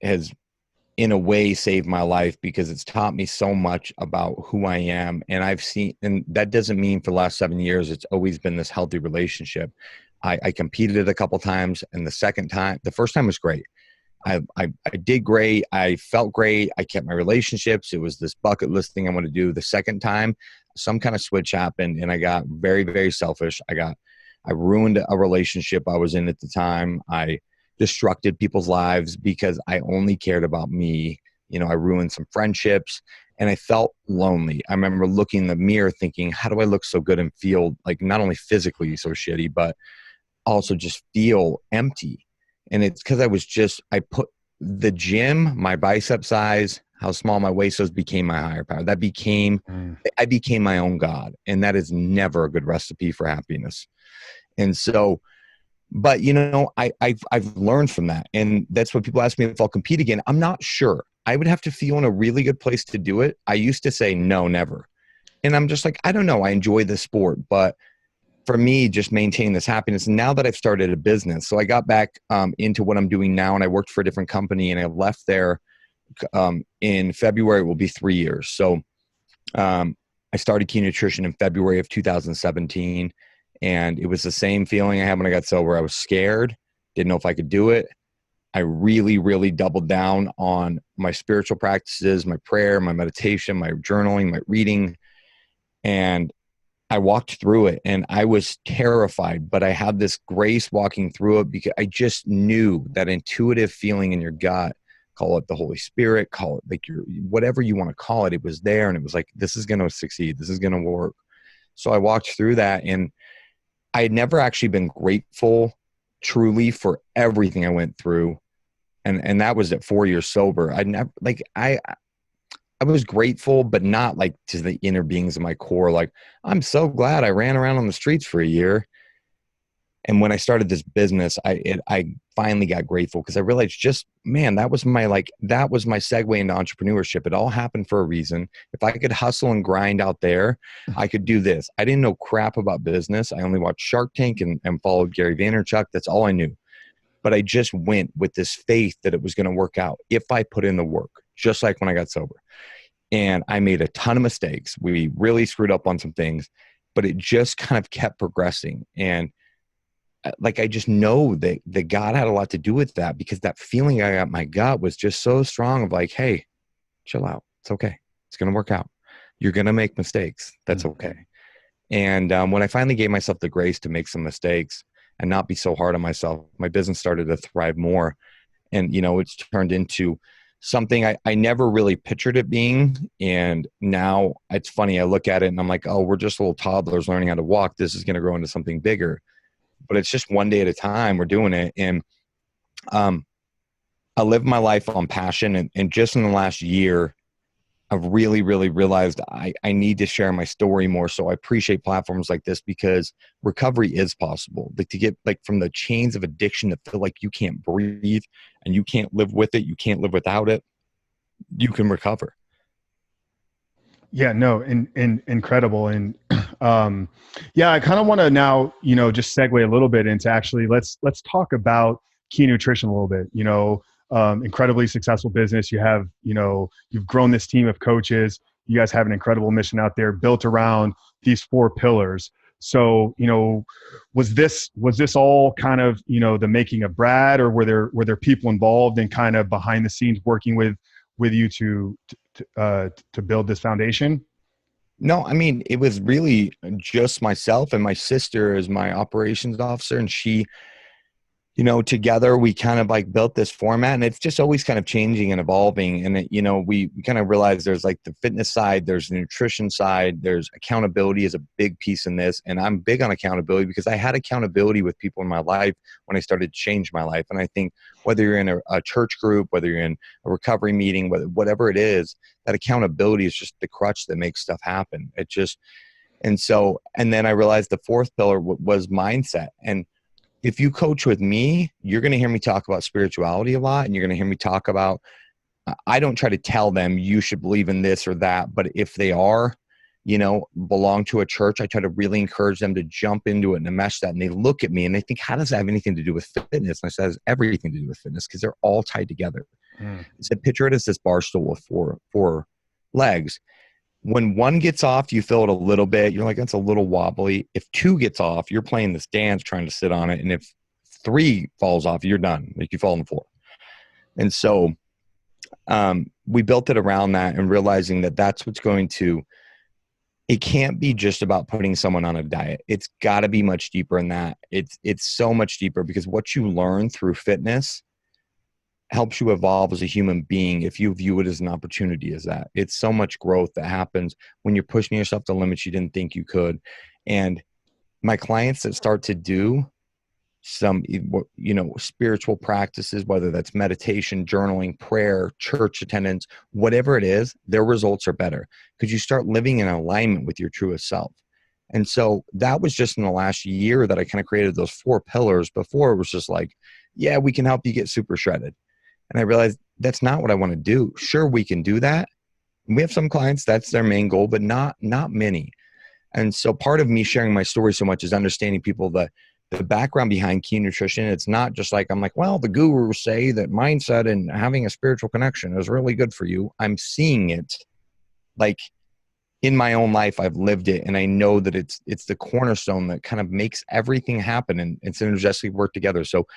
in a way saved my life, because it's taught me so much about who I am. And and that doesn't mean for the last 7 years, it's always been this healthy relationship. I competed a couple times, and the first time was great. I did great. I felt great. I kept my relationships. It was this bucket list thing I want to do. The second time, some kind of switch happened, and I got very, very selfish. I ruined a relationship I was in at the time. I destructed people's lives because I only cared about me. I ruined some friendships, and I felt lonely. I remember looking in the mirror thinking, how do I look so good and feel like not only physically so shitty, but also just feel empty. And it's because I put the gym, my bicep size, how small my waist was became my higher power. I became my own God. And that is never a good recipe for happiness. And so, but I've learned from that. And that's what people ask me if I'll compete again. I'm not sure. I would have to feel in a really good place to do it. I used to say no, never. And I'm just like, I don't know. I enjoy the sport, but for me, just maintaining this happiness. And now that I've started a business, so I got back into what I'm doing now, and I worked for a different company, and I left there in February. It will be 3 years. So I started Key Nutrition in February of 2017, and it was the same feeling I had when I got sober. I was scared, didn't know if I could do it. I really, really doubled down on my spiritual practices, my prayer, my meditation, my journaling, my reading, and I walked through it, and I was terrified, but I had this grace walking through it because I just knew that intuitive feeling in your gut, call it the Holy Spirit, call it like whatever you want to call it. It was there, and it was like, this is going to succeed. This is going to work. So I walked through that, and I had never actually been grateful truly for everything I went through. And that was at 4 years sober. I was grateful, but not like to the inner beings of my core. Like, I'm so glad I ran around on the streets for a year. And when I started this business, I finally got grateful because I realized that was my segue into entrepreneurship. It all happened for a reason. If I could hustle and grind out there, I could do this. I didn't know crap about business. I only watched Shark Tank and followed Gary Vaynerchuk. That's all I knew. But I just went with this faith that it was going to work out if I put in the work, just like when I got sober. And I made a ton of mistakes. We really screwed up on some things, but it just kind of kept progressing. And I just know that God had a lot to do with that, because that feeling I got in my gut was just so strong of like, hey, chill out. It's okay. It's going to work out. You're going to make mistakes. That's okay. And when I finally gave myself the grace to make some mistakes and not be so hard on myself, my business started to thrive more. And, it's turned into something I never really pictured it being. And now it's funny. I look at it and I'm like, oh, we're just little toddlers learning how to walk. This is going to grow into something bigger. But it's just one day at a time we're doing it. And I live my life on passion. And just in the last year, I've really, really realized I need to share my story more. So I appreciate platforms like this, because recovery is possible. Like, to get from the chains of addiction to feel like you can't breathe and you can't live with it, you can't live without it, you can recover. Yeah, no, incredible. And I kind of want to now, just segue a little bit into actually let's talk about Key Nutrition a little bit. Incredibly successful business. You have, you've grown this team of coaches. You guys have an incredible mission out there built around these 4 pillars. So, was this all kind of, the making of Brad, or were there people involved and kind of behind the scenes working with you to build this foundation? No, I mean, it was really just myself and my sister as my operations officer. And she, together we kind of built this format, and it's just always kind of changing and evolving. And we kind of realized there's the fitness side, there's the nutrition side, there's accountability is a big piece in this. And I'm big on accountability because I had accountability with people in my life when I started to change my life. And I think whether you're in a church group, whether you're in a recovery meeting, whatever it is, that accountability is just the crutch that makes stuff happen. And then I realized the 4th pillar was mindset. And if you coach with me, you're going to hear me talk about spirituality a lot. And you're going to hear me talk about, I don't try to tell them you should believe in this or that, but if they are, belong to a church, I try to really encourage them to jump into it and mesh that. And they look at me and they think, how does that have anything to do with fitness? And I said, it has everything to do with fitness, because they're all tied together. I said, picture it as this bar stool with four legs. When one gets off, you feel it a little bit. You're like, that's a little wobbly. If two gets off, you're playing this dance trying to sit on it. And if three falls off, you're done. Like you fall on the floor. And so we built it around that and realizing that that's what's going to, it can't be just about putting someone on a diet. It's got to be much deeper than that. It's so much deeper, because what you learn through fitness helps you evolve as a human being if you view it as an opportunity as that. It's so much growth that happens when you're pushing yourself to limits you didn't think you could. And my clients that start to do some, spiritual practices, whether that's meditation, journaling, prayer, church attendance, whatever it is, their results are better because you start living in alignment with your truest self. And so that was just in the last year that I kind of created those 4 pillars. Before it was just like, yeah, we can help you get super shredded. And I realized that's not what I want to do. Sure, we can do that. We have some clients, that's their main goal, but not many. And so part of me sharing my story so much is understanding people, the background behind Key Nutrition. It's not just like, I'm like, well, the gurus say that mindset and having a spiritual connection is really good for you. I'm seeing it like in my own life. I've lived it, and I know that it's the cornerstone that kind of makes everything happen, and it's synergistically work together. So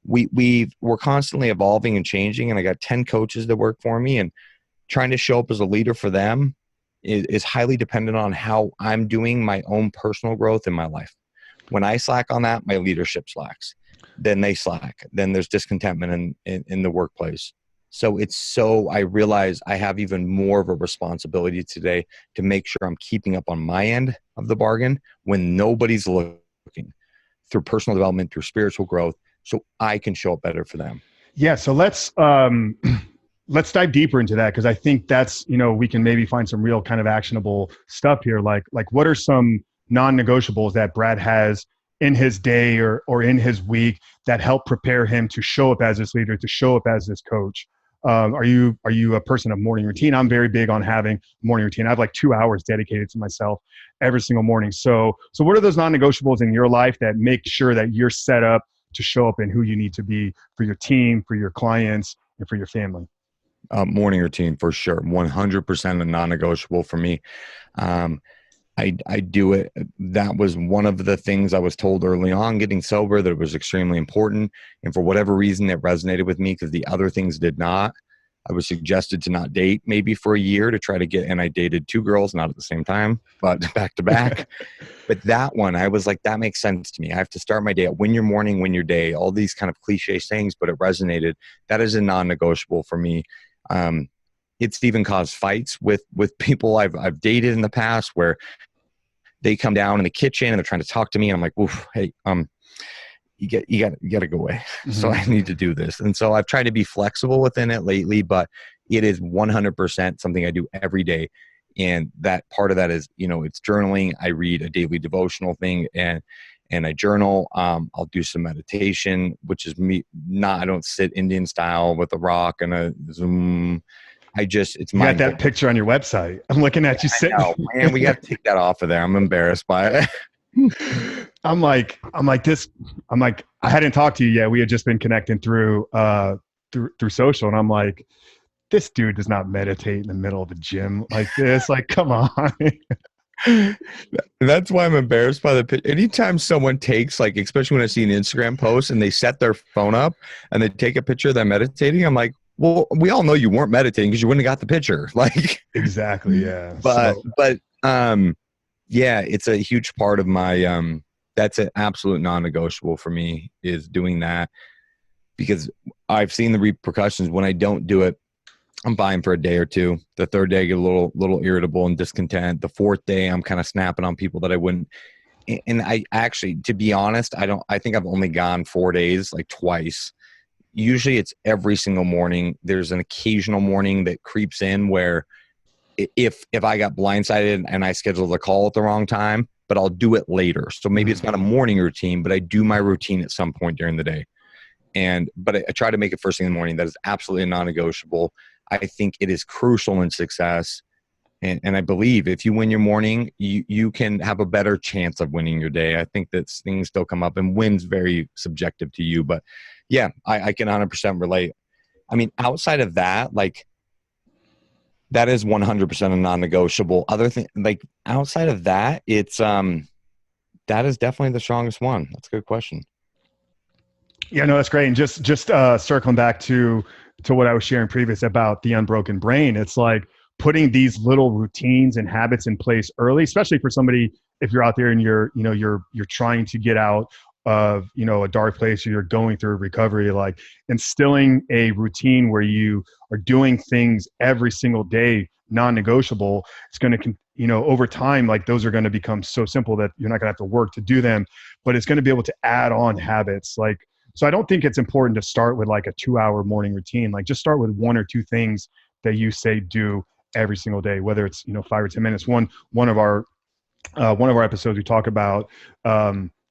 we're constantly evolving and changing, and I got 10 coaches that work for me, and trying to show up as a leader for them is highly dependent on how I'm doing my own personal growth in my life. When I slack on that, my leadership slacks. Then they slack. Then there's discontentment in the workplace. So I realize I have even more of a responsibility today to make sure I'm keeping up on my end of the bargain when nobody's looking, through personal development, through spiritual growth, so I can show up better for them. Yeah. So let's dive deeper into that, because I think that's, we can maybe find some real kind of actionable stuff here. Like what are some non-negotiables that Brad has in his day or in his week that help prepare him to show up as this leader, to show up as this coach? Are you a person of morning routine? I'm very big on having morning routine. I have like 2 hours dedicated to myself every single morning. So what are those non-negotiables in your life that make sure that you're set up to show up in who you need to be for your team, for your clients, and for your family? Morning routine for sure. 100% a non-negotiable for me. I do it. That was one of the things I was told early on getting sober, that it was extremely important. And for whatever reason, it resonated with me because the other things did not. I was suggested to not date maybe for a year to try to get, and I dated 2 girls, not at the same time, but back to back. But that one, I was like, that makes sense to me. I have to start my day at win your morning, win your day, all these kind of cliche things, but it resonated. That is a non-negotiable for me. It's even caused fights with people I've dated in the past, where they come down in the kitchen and they're trying to talk to me. And I'm like, oof, hey, you got to go away. Mm-hmm. So I need to do this. And so I've tried to be flexible within it lately, but it is 100% something I do every day. And that part of that is, it's journaling. I read a daily devotional thing and I journal. I'll do some meditation, which is me. I don't sit Indian style with a rock and a Zoom. It's my. You got that picture on your website. I'm looking at you sitting. Oh man, we got to take that off of there. I'm embarrassed by it. I'm like, I hadn't talked to you yet. We had just been connecting through social, and I'm like, this dude does not meditate in the middle of the gym like this. Like, come on. That's why I'm embarrassed by the picture. Anytime someone takes, like, especially when I see an Instagram post and they set their phone up and they take a picture of them meditating, I'm like, well, we all know you weren't meditating because you wouldn't have got the picture. Like, exactly. Yeah. But yeah, it's a huge part of my, that's an absolute non-negotiable for me, is doing that, because I've seen the repercussions when I don't do it. I'm fine for a day or two. The 3rd day, I get a little irritable and discontent. The 4th day, I'm kind of snapping on people that I wouldn't. And I actually, to be honest, I think I've only gone 4 days, like twice. Usually it's every single morning. There's an occasional morning that creeps in where if I got blindsided and I scheduled a call at the wrong time, but I'll do it later. So maybe it's not a morning routine, but I do my routine at some point during the day. But I try to make it first thing in the morning. That is absolutely non-negotiable. I think it is crucial in success. And I believe if you win your morning, you can have a better chance of winning your day. I think that things still come up, and win's very subjective to you. But yeah, I can 100% relate. I mean, outside of that, like, That is 100% a non-negotiable. Other thing, like outside of that, it's that is definitely the strongest one. That's a good question. Yeah, no, that's great. And just circling back to what I was sharing previous about the unbroken brain, it's like putting these little routines and habits in place early, especially for somebody if you're out there and you're trying to get out of a dark place, or you're going through recovery, like instilling a routine where you are doing things every single day, non-negotiable. It's going to over time, like those are going to become so simple that you're not going to have to work to do them, but it's going to be able to add on habits. Like, so I don't think it's important to start with like a 2-hour morning routine. Like just start with 1 or 2 things that you say do every single day, whether it's 5 or 10 minutes. One of our episodes, we talk about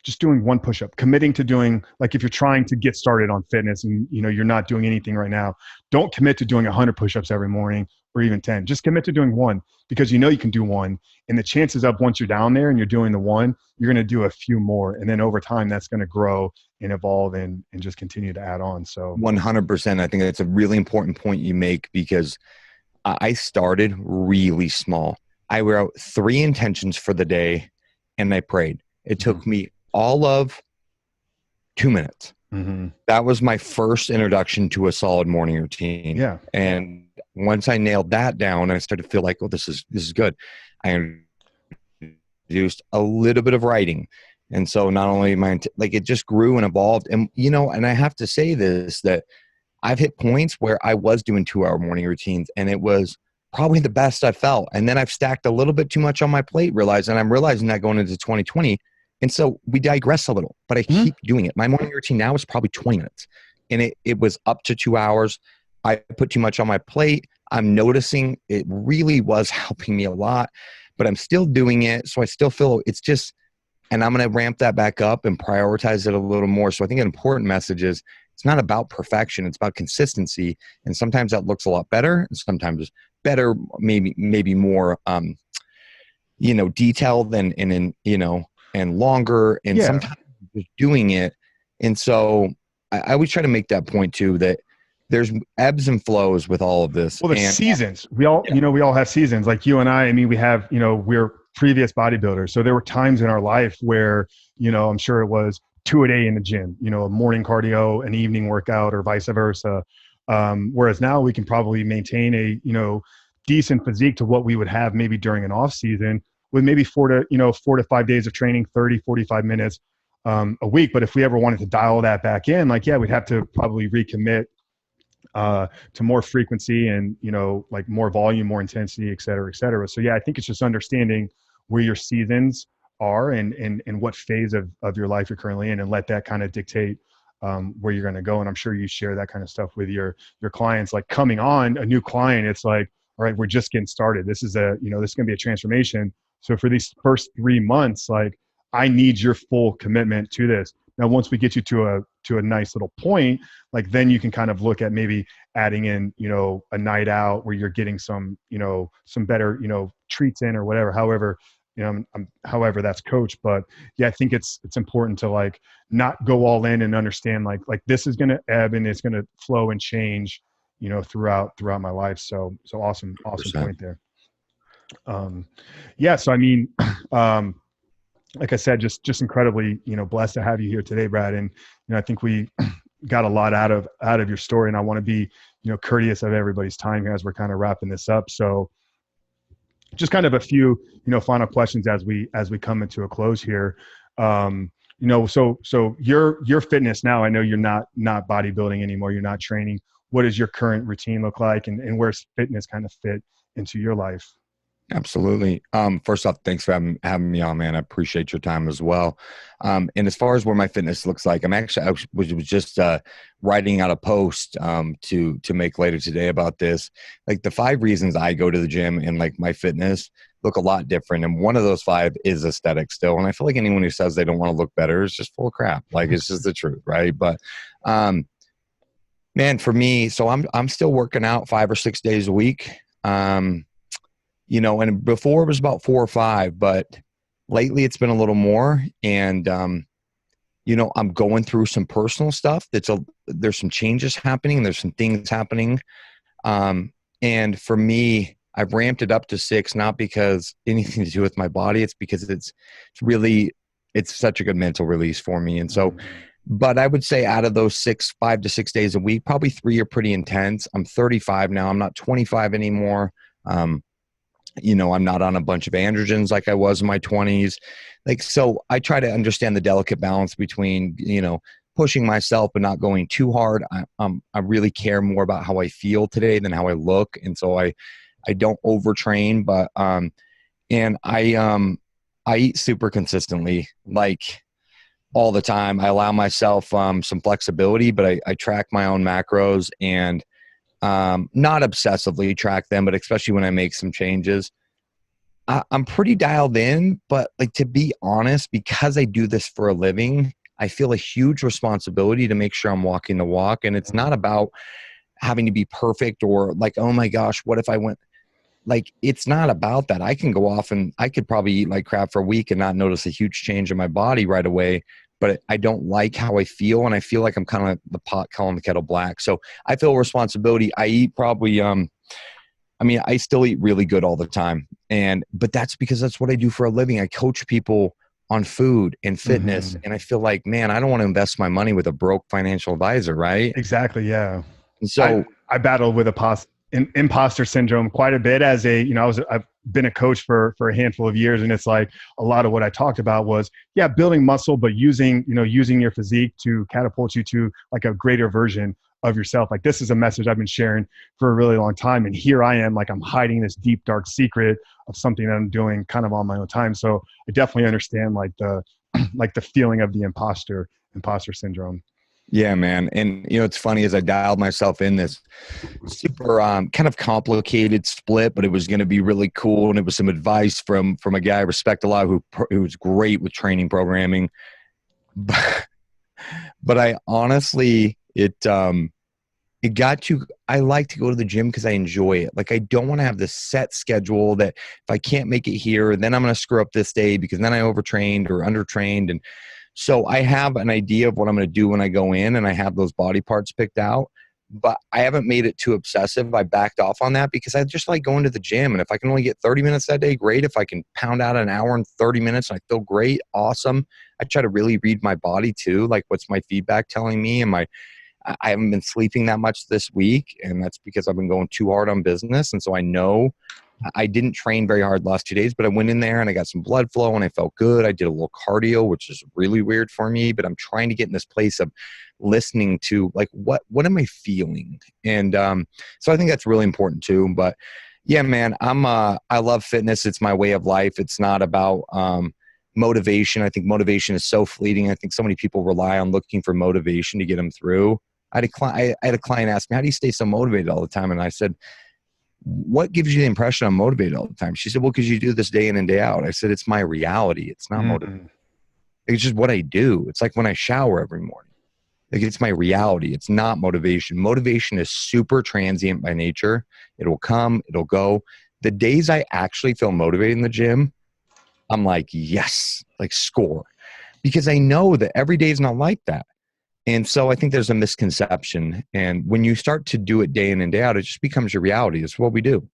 just doing 1 push-up, committing to doing, like if you're trying to get started on fitness and you're not doing anything right now, don't commit to doing 100 push-ups every morning or even 10. Just commit to doing 1, because you can do 1, and the chances up once you're down there and you're doing the 1, you're going to do a few more, and then over time that's going to grow and evolve and just continue to add on. So 100%. I think that's a really important point you make, because I started really small. I wrote 3 intentions for the day and I prayed. It took me all of 2 minutes. Mm-hmm. That was my first introduction to a solid morning routine. Yeah. And once I nailed that down, I started to feel like, oh, this is good. I introduced a little bit of writing. And so not only like it just grew and evolved. And, and I have to say this, that I've hit points where I was doing 2-hour morning routines and it was probably the best I felt. And then I've stacked a little bit too much on my plate, I'm realizing that going into 2020. And so we digress a little, but I keep doing it. My morning routine now is probably 20 minutes, and it was up to 2 hours. I put too much on my plate. I'm noticing it really was helping me a lot, but I'm still doing it. So I still feel it's just, and I'm going to ramp that back up and prioritize it a little more. So I think an important message is it's not about perfection. It's about consistency. And sometimes that looks a lot better. And sometimes better, maybe more, detailed and longer, and sometimes just doing it. And so I always try to make that point too, that there's ebbs and flows with all of this. Well, there's seasons. We all, we all have seasons. Like you and I mean, we have, we're previous bodybuilders. So there were times in our life where, I'm sure it was 2 a day in the gym, a morning cardio, an evening workout, or vice versa. Whereas now we can probably maintain a, decent physique to what we would have maybe during an off season, with maybe 4 to 5 days of training, 30, 45 minutes a week. But if we ever wanted to dial that back in, like, we'd have to probably recommit to more frequency and, like more volume, more intensity, et cetera, et cetera. So I think it's just understanding where your seasons are and what phase of your life you're currently in, and let that kind of dictate where you're going to go. And I'm sure you share that kind of stuff with your clients. Like coming on a new client, it's like, all right, we're just getting started. This is this is going to be a transformation. So for these first 3 months, like, I need your full commitment to this. Now, once we get you to a nice little point, like then you can kind of look at maybe adding in, a night out where you're getting some better, treats in or whatever, however that's coached. But I think it's important to like not go all in and understand like this is going to ebb and it's going to flow and change, throughout my life. So awesome 100%. Point there. So I mean, like I said, just incredibly, blessed to have you here today, Brad. And, I think we got a lot out of your story, and I want to be, courteous of everybody's time here as we're kind of wrapping this up. So just kind of a few, final questions as we come into a close here. So your fitness now, I know you're not bodybuilding anymore. You're not training. What does your current routine look like, and where's fitness kind of fit into your life? Absolutely. First off, thanks for having me on, man. I appreciate your time as well. And as far as where my fitness looks like, I was just writing out a post to make later today about this. Like the 5 reasons I go to the gym and like my fitness look a lot different. And one of those 5 is aesthetic still. And I feel like anyone who says they don't want to look better is just full of crap. Like it's just the truth, right? But man, for me, so I'm still working out 5 or 6 days a week. And before it was about 4 or 5, but lately it's been a little more. And, I'm going through some personal stuff. There's some changes happening. There's some things happening. And for me, I've ramped it up to 6, not because anything to do with my body. It's because it's such a good mental release for me. And so, but I would say out of those 5 to 6 days a week, probably 3 are pretty intense. I'm 35 now. I'm not 25 anymore. I'm not on a bunch of androgens like I was in my 20s. Like, so I try to understand the delicate balance between, pushing myself but not going too hard. I really care more about how I feel today than how I look. And so I don't overtrain, but, and I eat super consistently, like all the time. I allow myself, some flexibility, but I track my own macros and, not obsessively track them, but especially when I make some changes, I'm pretty dialed in. But like, to be honest, because I do this for a living, I feel a huge responsibility to make sure I'm walking the walk. And it's not about having to be perfect or like, oh my gosh, what if I went, like, it's not about that. I can go off and I could probably eat like crap for a week and not notice a huge change in my body right away. But I don't like how I feel. And I feel like I'm kind of the pot calling the kettle black. So I feel responsibility. I eat probably, I still eat really good all the time. But that's because that's what I do for a living. I coach people on food and fitness. And I feel like, man, I don't want to invest my money with a broke financial advisor. Right. Exactly. Yeah. And so I battled with imposter syndrome quite a bit as I've been a coach for a handful of years. And it's like a lot of what I talked about was, building muscle, but using your physique to catapult you to like a greater version of yourself. Like, this is a message I've been sharing for a really long time. And here I am, like, I'm hiding this deep, dark secret of something that I'm doing kind of on my own time. So I definitely understand like the feeling of the imposter syndrome. Yeah, man. And it's funny, as I dialed myself in this super kind of complicated split, but it was going to be really cool. And it was some advice from a guy I respect a lot who was great with training programming. But I honestly, it got you. I like to go to the gym because I enjoy it. Like, I don't want to have this set schedule that if I can't make it here, then I'm going to screw up this day because then I overtrained or undertrained. And so I have an idea of what I'm going to do when I go in, and I have those body parts picked out, but I haven't made it too obsessive. I backed off on that because I just like going to the gym. And if I can only get 30 minutes that day, great. If I can pound out an hour and 30 minutes and I feel great, awesome. I try to really read my body too. Like, what's my feedback telling me? I haven't been sleeping that much this week, and that's because I've been going too hard on business. And so I know I didn't train very hard the last 2 days, but I went in there and I got some blood flow and I felt good. I did a little cardio, which is really weird for me, but I'm trying to get in this place of listening to like, what am I feeling? And so I think that's really important too. But yeah, man, I love fitness. It's my way of life. It's not about motivation. I think motivation is so fleeting. I think so many people rely on looking for motivation to get them through. I had a client ask me, how do you stay so motivated all the time? And I said, what gives you the impression I'm motivated all the time? She said, well, because you do this day in and day out. I said, it's my reality. It's not motivation. It's just what I do. It's like when I shower every morning. Like, it's my reality. It's not motivation. Motivation is super transient by nature. It'll come, it'll go. The days I actually feel motivated in the gym, I'm like, yes, like score. Because I know that every day is not like that. And so I think there's a misconception. And when you start to do it day in and day out, it just becomes your reality. It's what we do.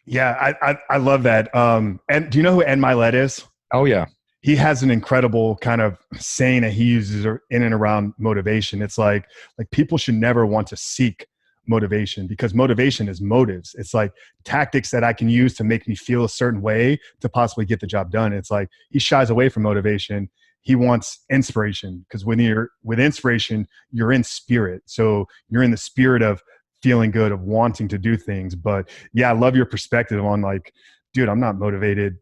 Yeah, I love that. And do you know who Ed Milet is? Oh, yeah. He has an incredible kind of saying that he uses in and around motivation. It's like people should never want to seek motivation, because motivation is motives. It's like tactics that I can use to make me feel a certain way to possibly get the job done. It's like he shies away from motivation. He wants inspiration, because when you're with inspiration, you're in spirit. So you're in the spirit of feeling good, of wanting to do things. But yeah, I love your perspective on like, dude, I'm not motivated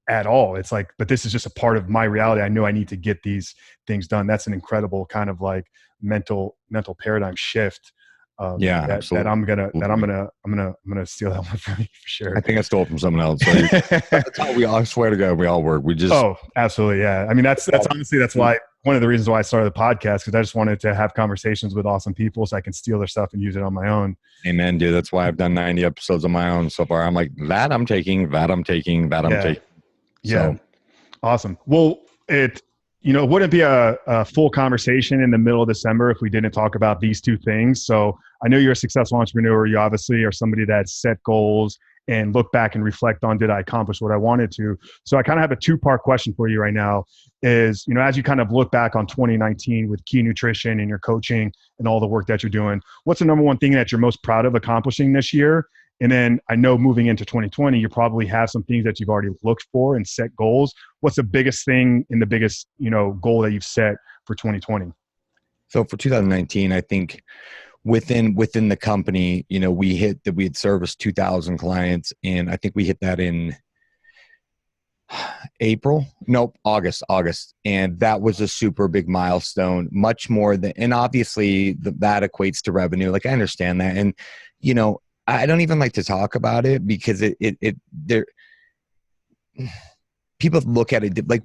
at all. It's like, but this is just a part of my reality. I know I need to get these things done. That's an incredible kind of like mental paradigm shift. Yeah, that absolutely. I'm gonna steal that one from you for sure. I think I stole it from someone else. So that's how I swear to God, we all work. We just absolutely, yeah. I mean, that's honestly why one of the reasons why I started the podcast, because I just wanted to have conversations with awesome people so I can steal their stuff and use it on my own. Amen, dude. That's why I've done 90 episodes on my own so far. I'm like, that I'm taking. So, yeah, awesome. Well, it wouldn't be a full conversation in the middle of December if we didn't talk about these two things. So I know you're a successful entrepreneur. You obviously are somebody that set goals and look back and reflect on, did I accomplish what I wanted to? So I kind of have a two-part question for you right now is, as you kind of look back on 2019 with Key Nutrition and your coaching and all the work that you're doing, what's the number one thing that you're most proud of accomplishing this year? And then I know moving into 2020, you probably have some things that you've already looked for and set goals. What's the biggest thing and the biggest, goal that you've set for 2020? So for 2019, I think within the company, we hit that we had serviced 2,000 clients, and I think we hit that in August. And that was a super big milestone, much more than, and obviously that equates to revenue. Like I understand that. And, I don't even like to talk about it because people look at it like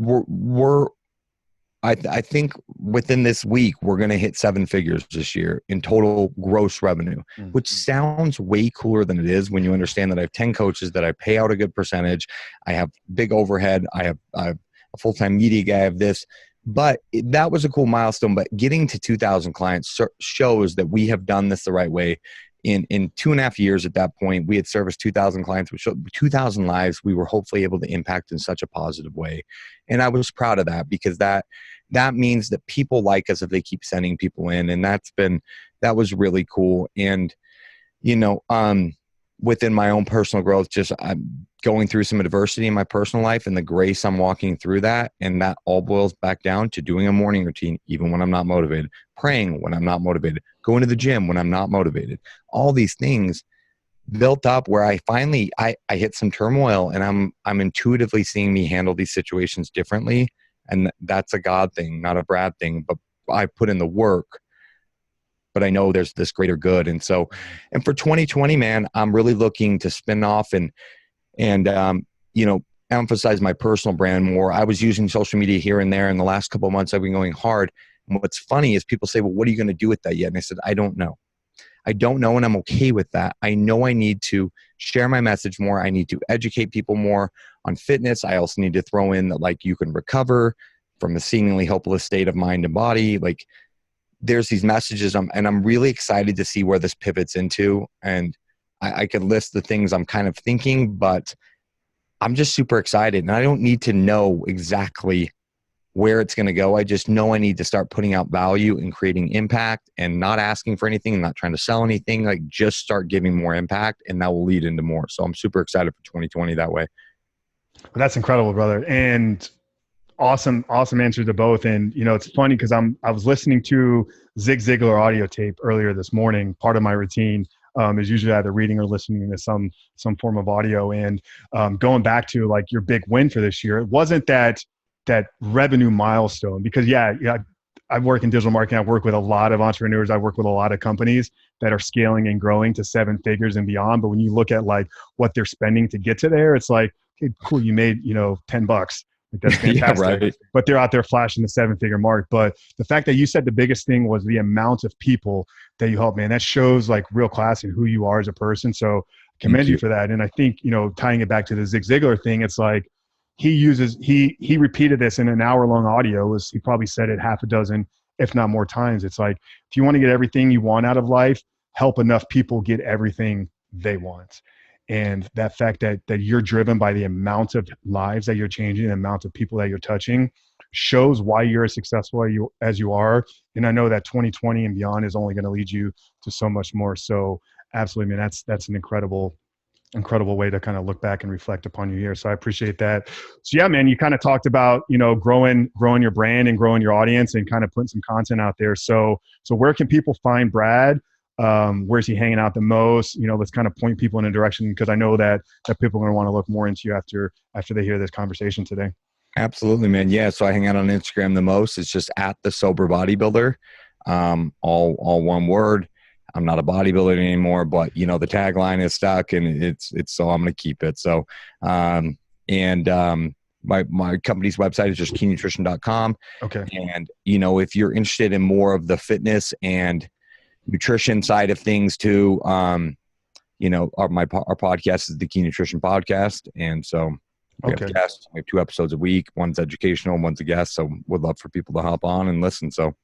I think within this week, we're going to hit 7 figures this year in total gross revenue, which sounds way cooler than it is when you understand that I have 10 coaches that I pay out a good percentage. I have big overhead. I have a full-time media guy. I have this, but that was a cool milestone. But getting to 2,000 clients shows that we have done this the right way. In 2.5 years at that point, we had serviced 2,000 clients, which 2,000 lives we were hopefully able to impact in such a positive way. And I was proud of that because that means that people like us if they keep sending people in. And that was really cool. And, within my own personal growth, just I'm going through some adversity in my personal life and the grace I'm walking through that. And that all boils back down to doing a morning routine, even when I'm not motivated, praying when I'm not motivated, going to the gym when I'm not motivated. All these things built up where I finally, I hit some turmoil, and I'm intuitively seeing me handle these situations differently. And that's a God thing, not a Brad thing, but I put in the work, but I know there's this greater good. And so, and for 2020, man, I'm really looking to spin off and emphasize my personal brand more. I was using social media here and there. In the last couple of months, I've been going hard. And what's funny is people say, well, what are you going to do with that yet? And I said, I don't know. And I'm okay with that. I know I need to share my message more. I need to educate people more on fitness. I also need to throw in that, like, you can recover from a seemingly hopeless state of mind and body. Like, there's these messages, and I'm really excited to see where this pivots into. And I could list the things I'm kind of thinking, but I'm just super excited. And I don't need to know exactly where it's going to go. I just know I need to start putting out value and creating impact and not asking for anything and not trying to sell anything. Like, just start giving more impact, and that will lead into more. So I'm super excited for 2020 that way. Well, that's incredible, brother. And awesome answer to both. And it's funny because I was listening to Zig Ziglar audio tape earlier this morning. Part of my routine is usually either reading or listening to some form of audio. And going back to like your big win for this year, it wasn't that revenue milestone, because I work in digital marketing. I work with a lot of entrepreneurs. I work with a lot of companies that are scaling and growing to 7 figures and beyond. But when you look at like what they're spending to get to there, it's like, okay, cool, you made $10. Like, that's fantastic. Yeah, right. But they're out there flashing the 7-figure mark. But the fact that you said the biggest thing was the amount of people that you help, man, that shows like real class and who you are as a person. So I commend you for that. And I think, tying it back to the Zig Ziglar thing, it's like he repeated this in an hour-long audio. He probably said it half a dozen, if not more times. It's like, if you want to get everything you want out of life, help enough people get everything they want. And that fact that you're driven by the amount of lives that you're changing, the amount of people that you're touching, shows why you're as successful as you are. And I know that 2020 and beyond is only going to lead you to so much more. So absolutely, man, that's an incredible way to kind of look back and reflect upon your year. So I appreciate that. So yeah, man, you kind of talked about, growing your brand and growing your audience and kind of putting some content out there. So where can people find Brad? Where's he hanging out the most? Let's kind of point people in a direction, because I know that people are going to want to look more into you after they hear this conversation today. Absolutely, man. Yeah. So I hang out on Instagram the most. It's just at the sober bodybuilder. All one word. I'm not a bodybuilder anymore, but the tagline is stuck, and it's so I'm going to keep it. So, my company's website is just keynutrition.com. Okay. And, if you're interested in more of the fitness and nutrition side of things too, our podcast is the Key Nutrition Podcast. And so We have Okay. guests. We have 2 episodes a week. One's educational, one's a guest. So would love for people to hop on and listen. So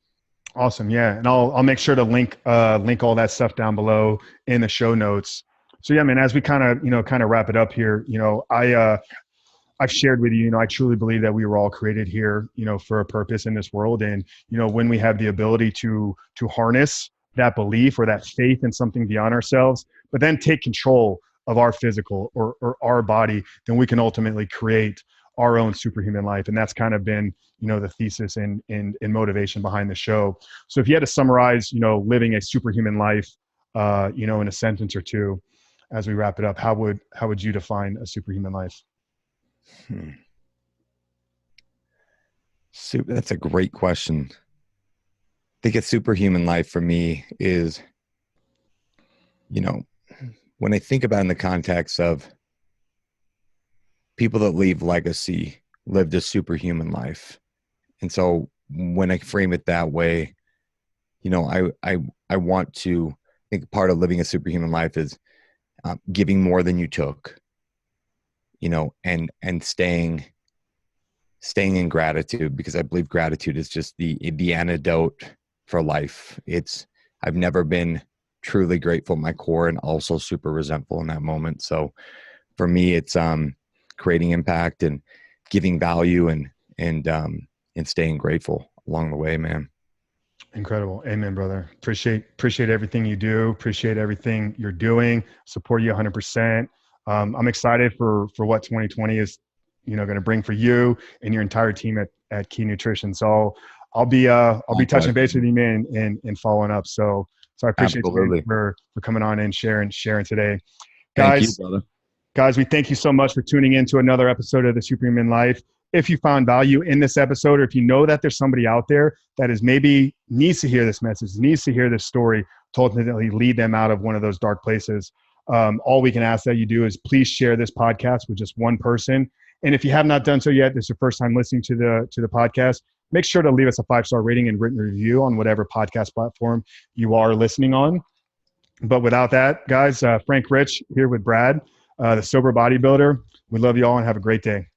Awesome. Yeah. And I'll make sure to link all that stuff down below in the show notes. So yeah, man, as we kind of wrap it up here, I've shared with you, I truly believe that we were all created here, for a purpose in this world. And, when we have the ability to harness that belief or that faith in something beyond ourselves, but then take control of our physical or our body, then we can ultimately create our own superhuman life. And that's kind of been, the thesis and motivation behind the show. So if you had to summarize, living a superhuman life, in a sentence or two, as we wrap it up, how would you define a superhuman life? That's a great question. I think a superhuman life for me is, when I think about it in the context of people that leave legacy, lived a superhuman life. And so when I frame it that way, I want to think part of living a superhuman life is giving more than you took, and staying in gratitude, because I believe gratitude is just the antidote for life. I've never been truly grateful at my core and also super resentful in that moment. So for me, it's creating impact and giving value and staying grateful along the way, man. Incredible. Amen, brother. Appreciate everything you do. Appreciate everything you're doing. Support you 100%. I'm excited for what 2020 is, going to bring for you and your entire team at Key Nutrition. So I'll be touching base with you, man, and following up. So I appreciate you for coming on and sharing today. Thank you, brother. Guys, we thank you so much for tuning in to another episode of The Superhuman Life. If you found value in this episode, or if you know that there's somebody out there that maybe needs to hear this message, needs to hear this story to ultimately lead them out of one of those dark places, all we can ask that you do is please share this podcast with just one person. And if you have not done so yet, this is your first time listening to the podcast, make sure to leave us a 5-star rating and written review on whatever podcast platform you are listening on. But without that, guys, Frank Rich here with Brad, the Sober Bodybuilder. We love you all and have a great day.